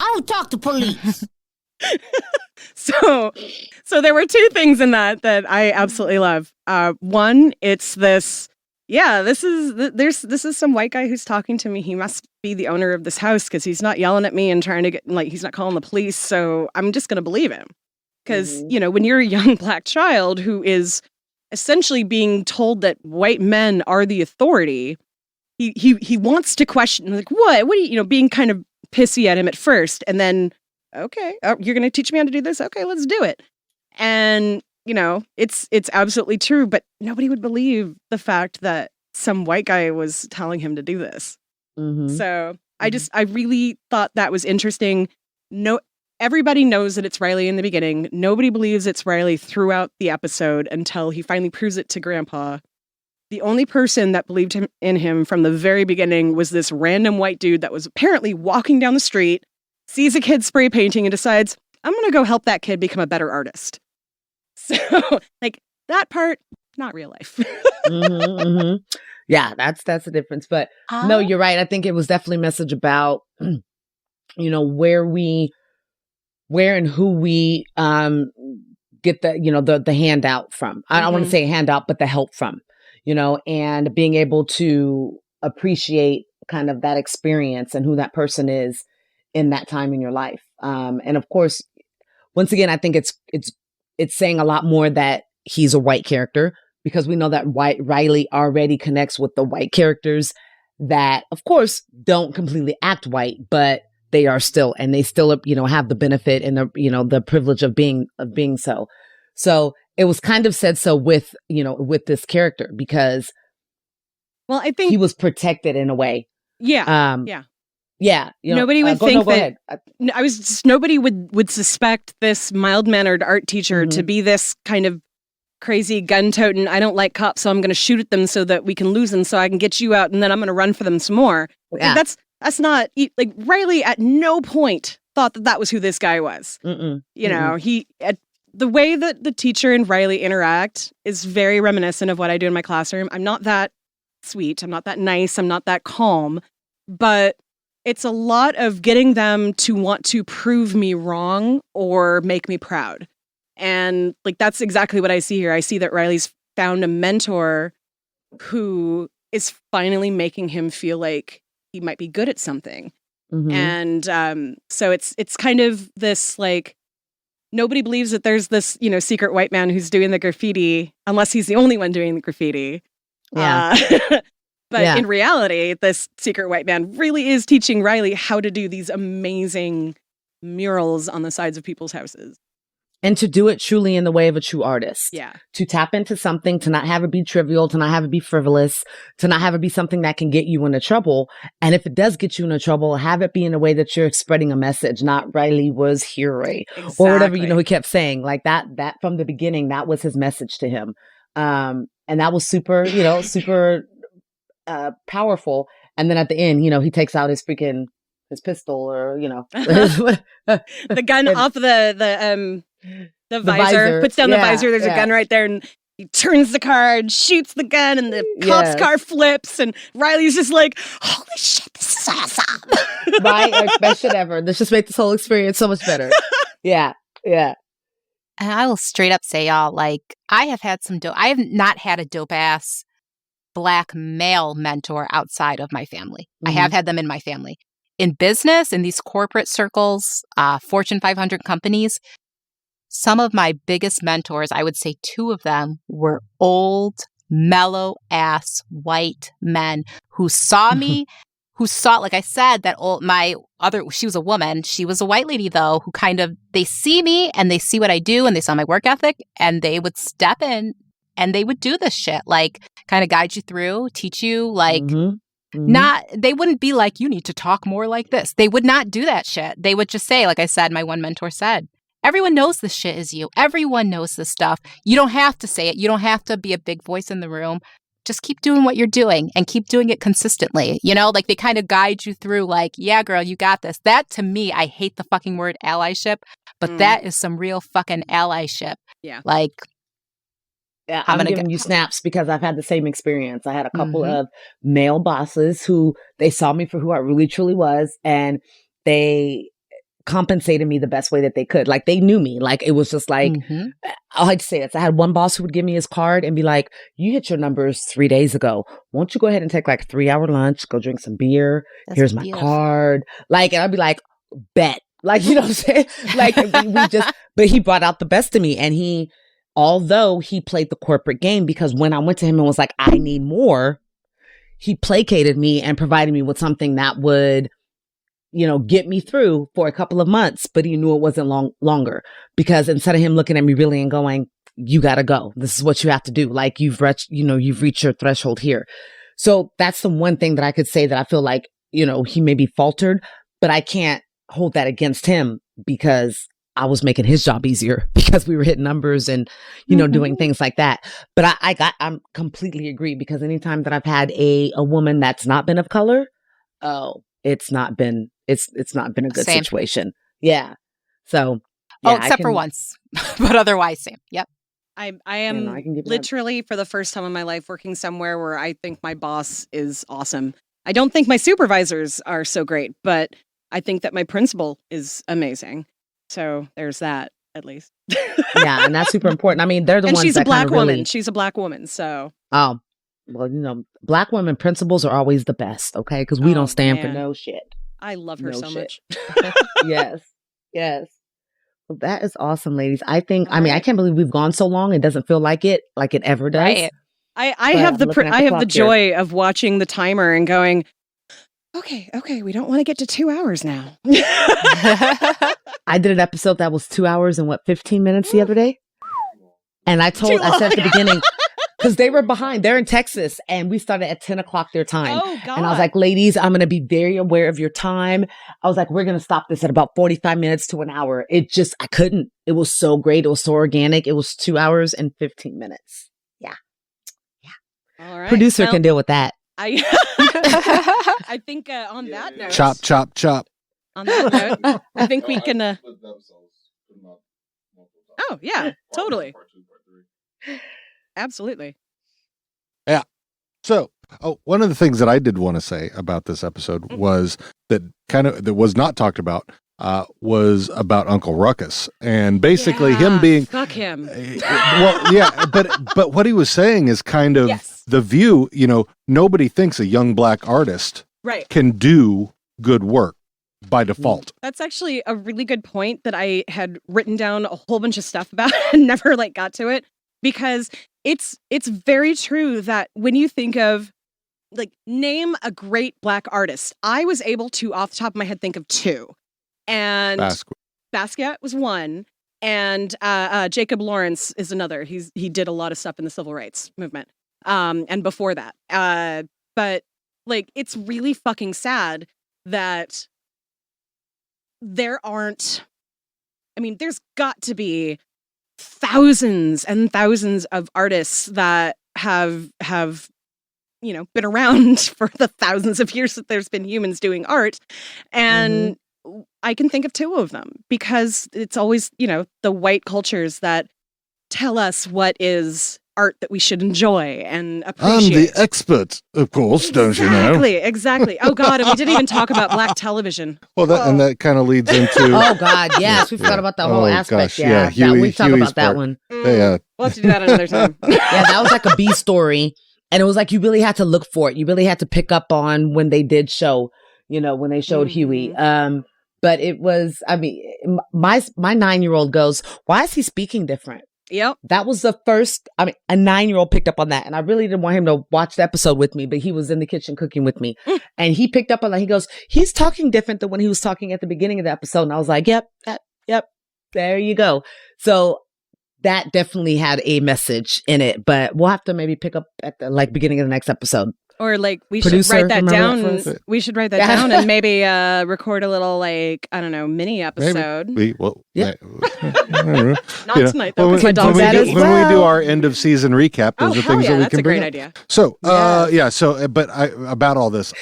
I don't talk to police. So there were two things in that I absolutely love. One, it's this... Yeah, this is some white guy who's talking to me. He must be the owner of this house because he's not yelling at me and trying to get, he's not calling the police. So I'm just going to believe him. Because, when you're a young black child who is essentially being told that white men are the authority, he wants to question, like, what are you, being kind of pissy at him at first. And then, okay, you're going to teach me how to do this? Okay, let's do it. And, it's absolutely true, but nobody would believe the fact that some white guy was telling him to do this. Mm-hmm. So I really thought that was interesting. Everybody knows that it's Riley in the beginning. Nobody believes it's Riley throughout the episode until he finally proves it to Grandpa. The only person that believed in him from the very beginning was this random white dude that was apparently walking down the street, sees a kid spray painting, and decides, I'm going to go help that kid become a better artist. So, that part, not real life. Mm-hmm. Yeah, that's the difference. But no, you're right. I think it was definitely a message about, where and who we get the handout from. I don't want to say handout, but the help from, and being able to appreciate kind of that experience and who that person is in that time in your life. And of course, once again, I think it's saying a lot more that he's a white character, because we know that Riley already connects with the white characters that, of course, don't completely act white, but they are still, and they still, have the benefit and the privilege of being so. So it was kind of said so with this character, because, well, I think he was protected in a way. Yeah. Yeah. Nobody would think that. Nobody would suspect this mild-mannered art teacher to be this kind of crazy gun-toting, I don't like cops, so I'm going to shoot at them so that we can lose them so I can get you out, and then I'm going to run for them some more. Yeah. Like, that's not, like, Riley at no point thought that was who this guy was. Mm-mm. You know, the way that the teacher and Riley interact is very reminiscent of what I do in my classroom. I'm not that sweet. I'm not that nice. I'm not that calm. But it's a lot of getting them to want to prove me wrong or make me proud. And like, that's exactly what I see here. I see that Riley's found a mentor who is finally making him feel like he might be good at something. Mm-hmm. And so it's kind of this, like, nobody believes that there's this, you know, secret white man who's doing the graffiti unless he's the only one doing the graffiti. Yeah. But in reality, this secret white man really is teaching Riley how to do these amazing murals on the sides of people's houses. And to do it truly in the way of a true artist. Yeah. To tap into something, to not have it be trivial, to not have it be frivolous, to not have it be something that can get you into trouble. And if it does get you into trouble, have it be in a way that you're spreading a message, not Riley was here, exactly. Or whatever, you know, he kept saying. Like that from the beginning, that was his message to him. And that was super, you know, super powerful. And then at the end, you know, he takes out his pistol, or, you know, the gun off the visor, puts down the visor. There's a gun right there, and he turns the car and shoots the gun, and the cop's car flips, and Riley's just like, holy shit, this is awesome. Right? Like, best shit ever. This just makes this whole experience so much better. Yeah. Yeah. And I will straight up say, y'all, like, I have not had a dope ass Black male mentor outside of my family. Mm-hmm. I have had them in my family. In business, in these corporate circles, Fortune 500 companies, some of my biggest mentors, I would say 2 of them, were old, mellow-ass white men who saw me, who saw, like I said, she was a woman. She was a white lady, though, who kind of, they see me and they see what I do and they saw my work ethic, and they would step in and they would do this shit, like kind of guide you through, teach you, like, they wouldn't be like, you need to talk more like this. They would not do that shit. They would just say, like I said, my one mentor said, everyone knows this shit is you. Everyone knows this stuff. You don't have to say it. You don't have to be a big voice in the room. Just keep doing what you're doing and keep doing it consistently. You know, like they kind of guide you through, like, yeah, girl, you got this. That, to me, I hate the fucking word allyship, but that is some real fucking allyship. Yeah. Like, yeah, I'm giving you snaps because I've had the same experience. I had a couple of male bosses who, they saw me for who I really truly was, and they compensated me the best way that they could. Like, they knew me. Like, it was just like, I like to say this. I had one boss who would give me his card and be like, you hit your numbers 3 days ago. Won't you go ahead and take like a 3-hour lunch, go drink some beer. Here's my card. Like, and I'd be like, bet. Like, you know what I'm saying? Like, but he brought out the best of me. And although he played the corporate game, because when I went to him and was like, I need more, he placated me and provided me with something that would, you know, get me through for a couple of months, but he knew it wasn't longer, because instead of him looking at me really and going, you got to go, this is what you have to do. Like, you've reached your threshold here. So that's the one thing that I could say that I feel like, you know, he maybe faltered, but I can't hold that against him, because I was making his job easier because we were hitting numbers and, you know, doing things like that. But I'm completely agree, because anytime that I've had a woman that's not been of color, it's not been a good situation. Yeah. So. Yeah, except for once, but otherwise, same. Yep. I am literally for the first time in my life working somewhere where I think my boss is awesome. I don't think my supervisors are so great, but I think that my principal is amazing. So there's that, at least. Yeah, and that's super important. I mean, they're the ones that she's a black woman. Really... She's a black woman, so. Oh, well, you know, black women principals are always the best, okay? Because we don't stand for no shit. I love her so much. Yes. Well, that is awesome, ladies. I think, I can't believe we've gone so long. It doesn't feel like it ever does. Right. I have the joy of watching the timer and going, okay, we don't want to get to 2 hours now. I did an episode that was 2 hours and 15 minutes the other day. And I said at the beginning, because they were behind. They're in Texas, and we started at 10 o'clock their time. Oh, God. And I was like, ladies, I'm going to be very aware of your time. I was like, we're going to stop this at about 45 minutes to an hour. I couldn't. It was so great. It was so organic. It was 2 hours and 15 minutes. Yeah. All right. Producer can deal with that. I think on that note. Chop, chop, chop. On that note, I think we can. Oh, yeah, totally. Absolutely. Yeah. So, one of the things that I did want to say about this episode was that was not talked about was about Uncle Ruckus, and basically him being fuck him. Well, yeah, but what he was saying is kind of the view. Nobody thinks a young black artist can do good work by default. That's actually a really good point that I had written down a whole bunch of stuff about and never got to it, because it's very true that when you think of name a great black artist, I was able to off the top of my head think of two, and Basquiat was one, and Jacob Lawrence is another. He did a lot of stuff in the civil rights movement, and before that, but it's really fucking sad that there's got to be thousands and thousands of artists that have been around for the thousands of years that there's been humans doing art. And I can think of two of them, because it's always, the white cultures that tell us what is art that we should enjoy and appreciate. I'm the expert, of course, don't you know? Exactly. Oh, God, and we didn't even talk about black television. Well, and that kind of leads into... Oh, God, yes. We forgot about that whole aspect. Gosh, yeah. We talked about that one. Yeah. We'll have to do that another time. Yeah, that was like a B story. And it was you really had to look for it. You really had to pick up on when they did show, when they showed Huey. But it was, my 9-year-old goes, why is he speaking different? Yep. That was the first, a 9-year-old picked up on that. And I really didn't want him to watch the episode with me, but he was in the kitchen cooking with me. And he picked up on that. He goes, he's talking different than when he was talking at the beginning of the episode. And I was like, yep, there you go. So that definitely had a message in it, but we'll have to maybe pick up at the beginning of the next episode. Or we should write that down. We should write that down and maybe record a little mini episode. Maybe. Not tonight though, because my dog's when we do our end of season recap, those are things that we can bring. That's a great idea. So but about all this.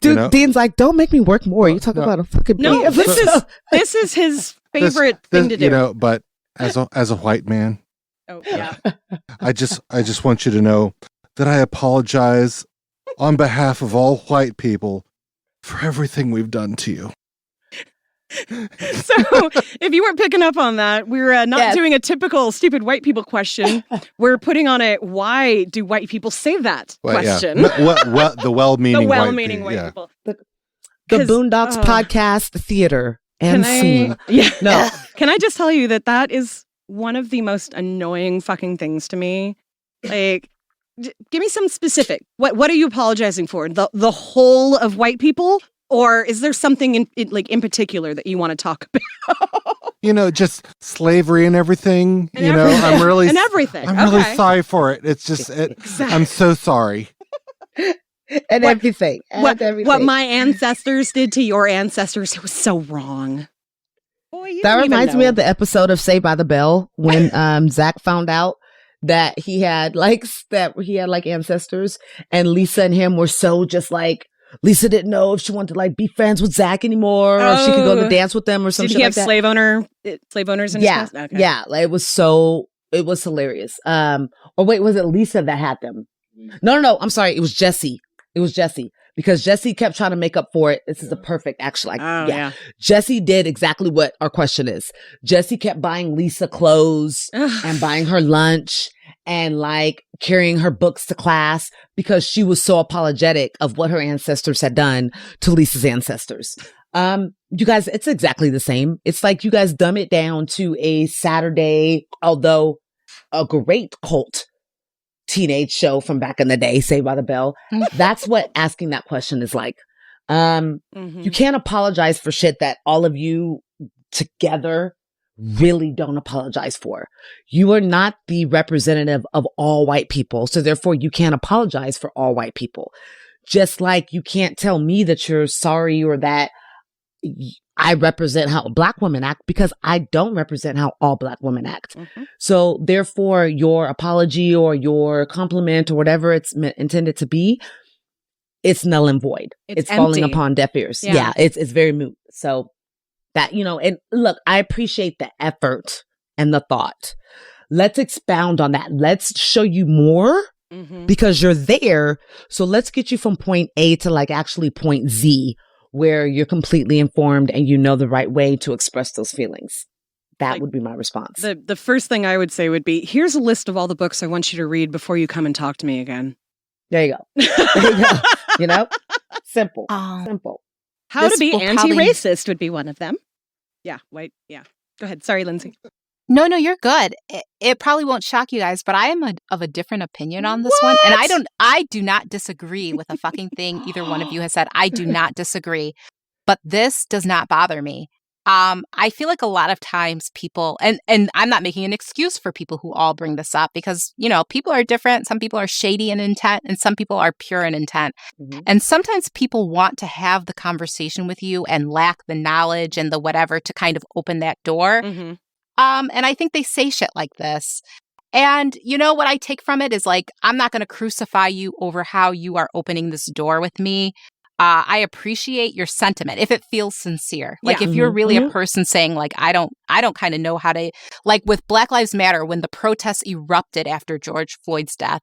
Dude, Dean's like, don't make me work more. You talk about a fucking this is his favorite thing to do. But as a white man, I just want you to know that I apologize on behalf of all white people for everything we've done to you. So, if you weren't picking up on that, we're not doing a typical stupid white people question. We're putting on a why do white people say that question. What the well-meaning white people. The Boondocks Podcast Theater and scene. No. Can I just tell you that is one of the most annoying fucking things to me? Give me some specific. What are you apologizing for? The whole of white people, or is there something in particular that you want to talk about? Just slavery and everything. I'm really and everything. I'm really sorry for it. It's just I'm so sorry. And everything. What my ancestors did to your ancestors, it was so wrong. Boy, that reminds me of the episode of Saved by the Bell when Zach found out that he had ancestors, and Lisa and him were so just Lisa didn't know if she wanted to be friends with Zach anymore, or if she could go to dance with them or something. Did he have slave owners in his house? Okay. Yeah, it was hilarious. Or wait, was it Lisa that had them? No, I'm sorry, it was Jesse. Because Jesse kept trying to make up for it. This is a perfect, actually. Jesse did exactly what our question is. Jesse kept buying Lisa clothes and buying her lunch and carrying her books to class because she was so apologetic of what her ancestors had done to Lisa's ancestors. You guys, it's exactly the same. It's you guys dumb it down to a Saturday, although a great cult teenage show from back in the day, Saved by the Bell. That's what asking that question is like. You can't apologize for shit that all of you together really don't apologize for. You are not the representative of all white people. So therefore you can't apologize for all white people. Just like you can't tell me that you're sorry or that I represent how Black women act, because I don't represent how all Black women act. So therefore your apology or your compliment or whatever it's intended to be, it's null and void. It's falling upon deaf ears. Yeah, it's very moot. So that, and look, I appreciate the effort and the thought. Let's expound on that. Let's show you more because you're there. So let's get you from point A to like actually point Z, where you're completely informed and you know the right way to express those feelings. That would be my response. The first thing I would say would be, here's a list of all the books I want you to read before you come and talk to me again. There you go. There you go. Simple. Simple. How to be anti-racist would be one of them. Yeah, white. Yeah. Go ahead. Sorry, Lynxy. No, you're good. It probably won't shock you guys, but I am of a different opinion on this one. And I do not disagree with a fucking thing either one of you has said. I do not disagree. But this does not bother me. I feel like a lot of times people, and I'm not making an excuse for people who all bring this up because, people are different. Some people are shady in intent and some people are pure in intent. And sometimes people want to have the conversation with you and lack the knowledge and the whatever to kind of open that door. And I think they say shit like this. And what I take from it is like, I'm not going to crucify you over how you are opening this door with me. I appreciate your sentiment if it feels sincere. Like if you're really a person saying like, I don't kind of know how to, like with Black Lives Matter, when the protests erupted after George Floyd's death,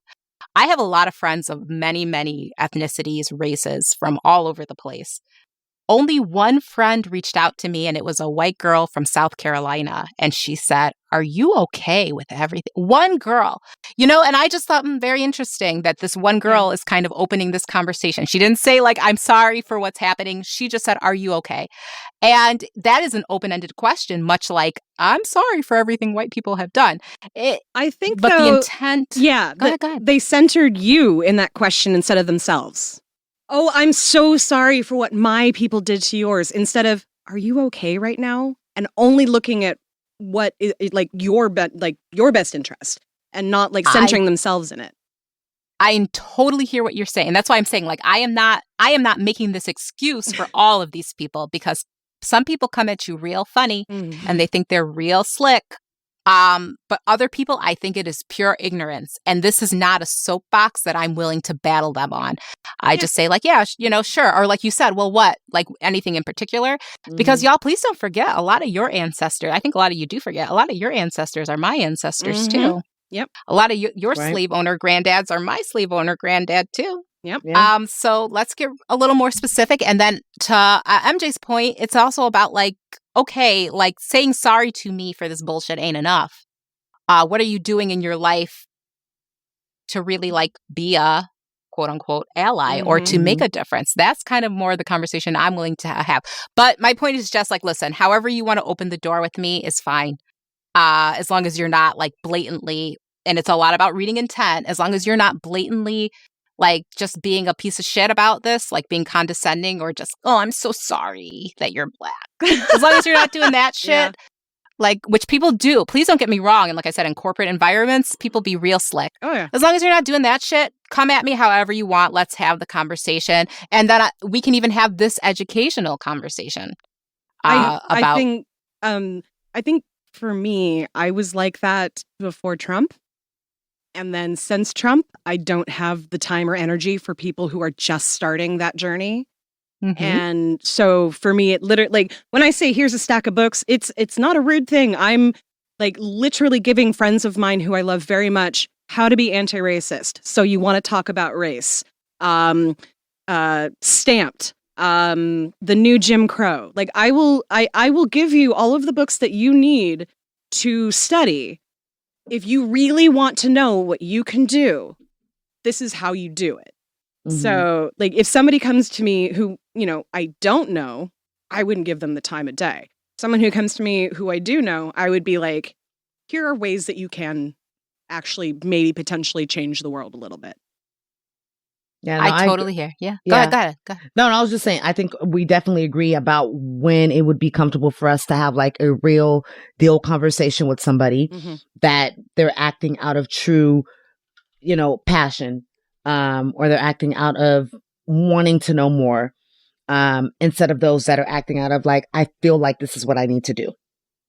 I have a lot of friends of many, many ethnicities, races from all over the place. Only one friend reached out to me, and it was a white girl from South Carolina. And she said, "Are you okay with everything?" One girl, and I just thought very interesting that this one girl is kind of opening this conversation. She didn't say like, "I'm sorry for what's happening." She just said, "Are you okay?" And that is an open-ended question, much like, "I'm sorry for everything white people have done." I think, but though, the intent, go ahead. They centered you in that question instead of themselves. Oh, I'm so sorry for what my people did to yours. Instead of, are you okay right now? And only looking at what is like your best interest and not like centering themselves in it. I totally hear what you're saying. That's why I'm saying like, I am not making this excuse for all of these people, because some people come at you real funny and they think they're real slick. But other people, I think it is pure ignorance. And this is not a soapbox that I'm willing to battle them on. I just say like, sure. Or like you said, well, what? Like anything in particular? Because y'all, please don't forget a lot of your ancestors. I think a lot of you do forget. A lot of your ancestors are my ancestors too. Yep. A lot of your slave owner granddads are my slave owner granddad too. Yep. So let's get a little more specific. And then to MJ's point, it's also about like, okay, like saying sorry to me for this bullshit ain't enough. What are you doing in your life to really like be a quote unquote ally or to make a difference? That's kind of more the conversation I'm willing to have. But my point is just like, listen, however you want to open the door with me is fine. As long as you're not like blatantly, and it's a lot about reading intent, as long as you're not blatantly like just being a piece of shit about this, like being condescending or just, oh, I'm so sorry that you're Black. As long as you're not doing that shit, like, which people do. Please don't get me wrong. And like I said, in corporate environments, people be real slick. Oh, yeah. As long as you're not doing that shit, come at me however you want. Let's have the conversation. And then we can even have this educational conversation about... I think for me, I was like that before Trump. And then since Trump, I don't have the time or energy for people who are just starting that journey. And so for me, it literally, like when I say here's a stack of books, it's not a rude thing. I'm like literally giving friends of mine who I love very much how to be anti-racist. So you want to talk about race, Stamped, the new Jim Crow. Like I will give you all of the books that you need to study. If you really want to know what you can do, this is how you do it. So, like, if somebody comes to me who, I don't know, I wouldn't give them the time of day. Someone who comes to me who I do know, I would be like, here are ways that you can actually maybe potentially change the world a little bit. Yeah, no, I totally hear. Yeah. Go ahead. No, I was just saying, I think we definitely agree about when it would be comfortable for us to have like a real deal conversation with somebody that they're acting out of true, passion, or they're acting out of wanting to know more, instead of those that are acting out of like, I feel like this is what I need to do,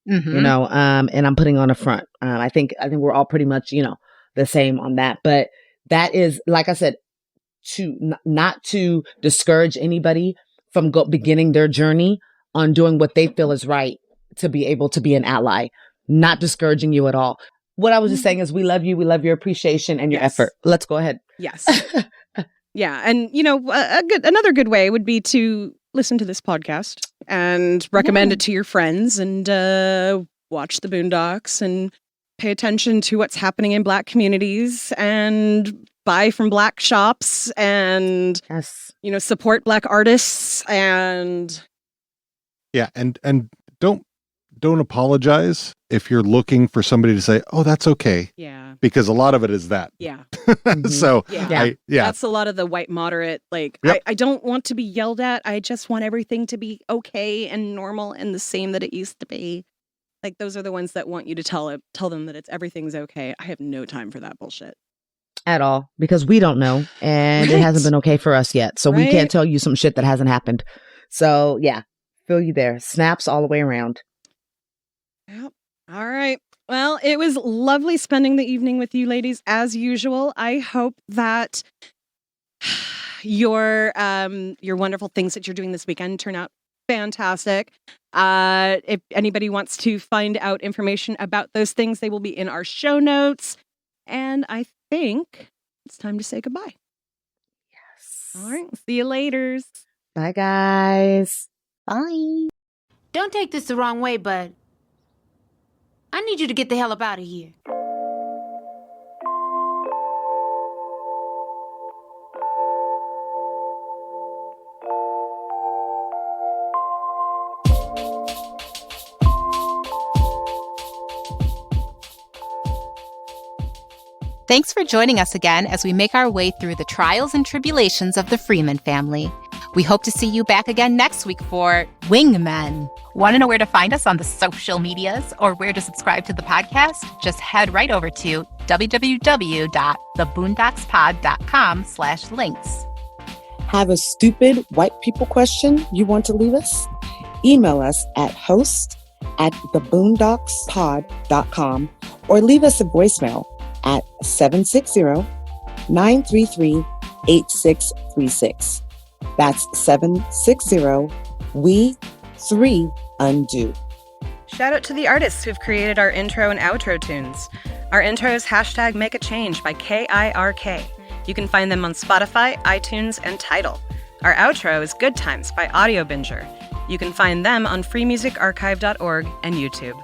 and I'm putting on a front. I think we're all pretty much, the same on that. But that is, like I said, not to discourage anybody from beginning their journey on doing what they feel is right to be able to be an ally, not discouraging you at all. What I was just saying is we love you. We love your appreciation and your effort. Let's go ahead. Yes. Yeah. And, another good way would be to listen to this podcast and recommend it to your friends and watch the Boondocks and pay attention to what's happening in Black communities and buy from Black shops and, support Black artists and. Yeah. And don't apologize if you're looking for somebody to say, oh, that's okay. Yeah. Because a lot of it is that. Yeah. So, that's a lot of the white moderate, like, I don't want to be yelled at. I just want everything to be okay and normal and the same that it used to be. Like, those are the ones that want you to tell them that everything's okay. I have no time for that bullshit. At all, because we don't know, and it hasn't been okay for us yet. So we can't tell you some shit that hasn't happened. So yeah, feel you there. Snaps all the way around. Yep. All right. Well, it was lovely spending the evening with you ladies as usual. I hope that your wonderful things that you're doing this weekend turn out fantastic. If anybody wants to find out information about those things, they will be in our show notes. And I think it's time to say goodbye. Yes. All right. See you later. Bye, guys. Bye. Don't take this the wrong way, but I need you to get the hell up out of here. Thanks for joining us again as we make our way through the trials and tribulations of the Freeman family. We hope to see you back again next week for Wingmen. Want to know where to find us on the social medias or where to subscribe to the podcast? Just head right over to www.theboondockspod.com/links. Have a stupid white people question you want to leave us? Email us at host@theboondockspod.com or leave us a voicemail at 760-933-8636. That's 760-we-3-undo. Shout out to the artists who've created our intro and outro tunes. Our intro is #MakeAChange by KIRK. You can find them on Spotify, iTunes, and Tidal. Our outro is Good Times by Audio Binger. You can find them on freemusicarchive.org and YouTube.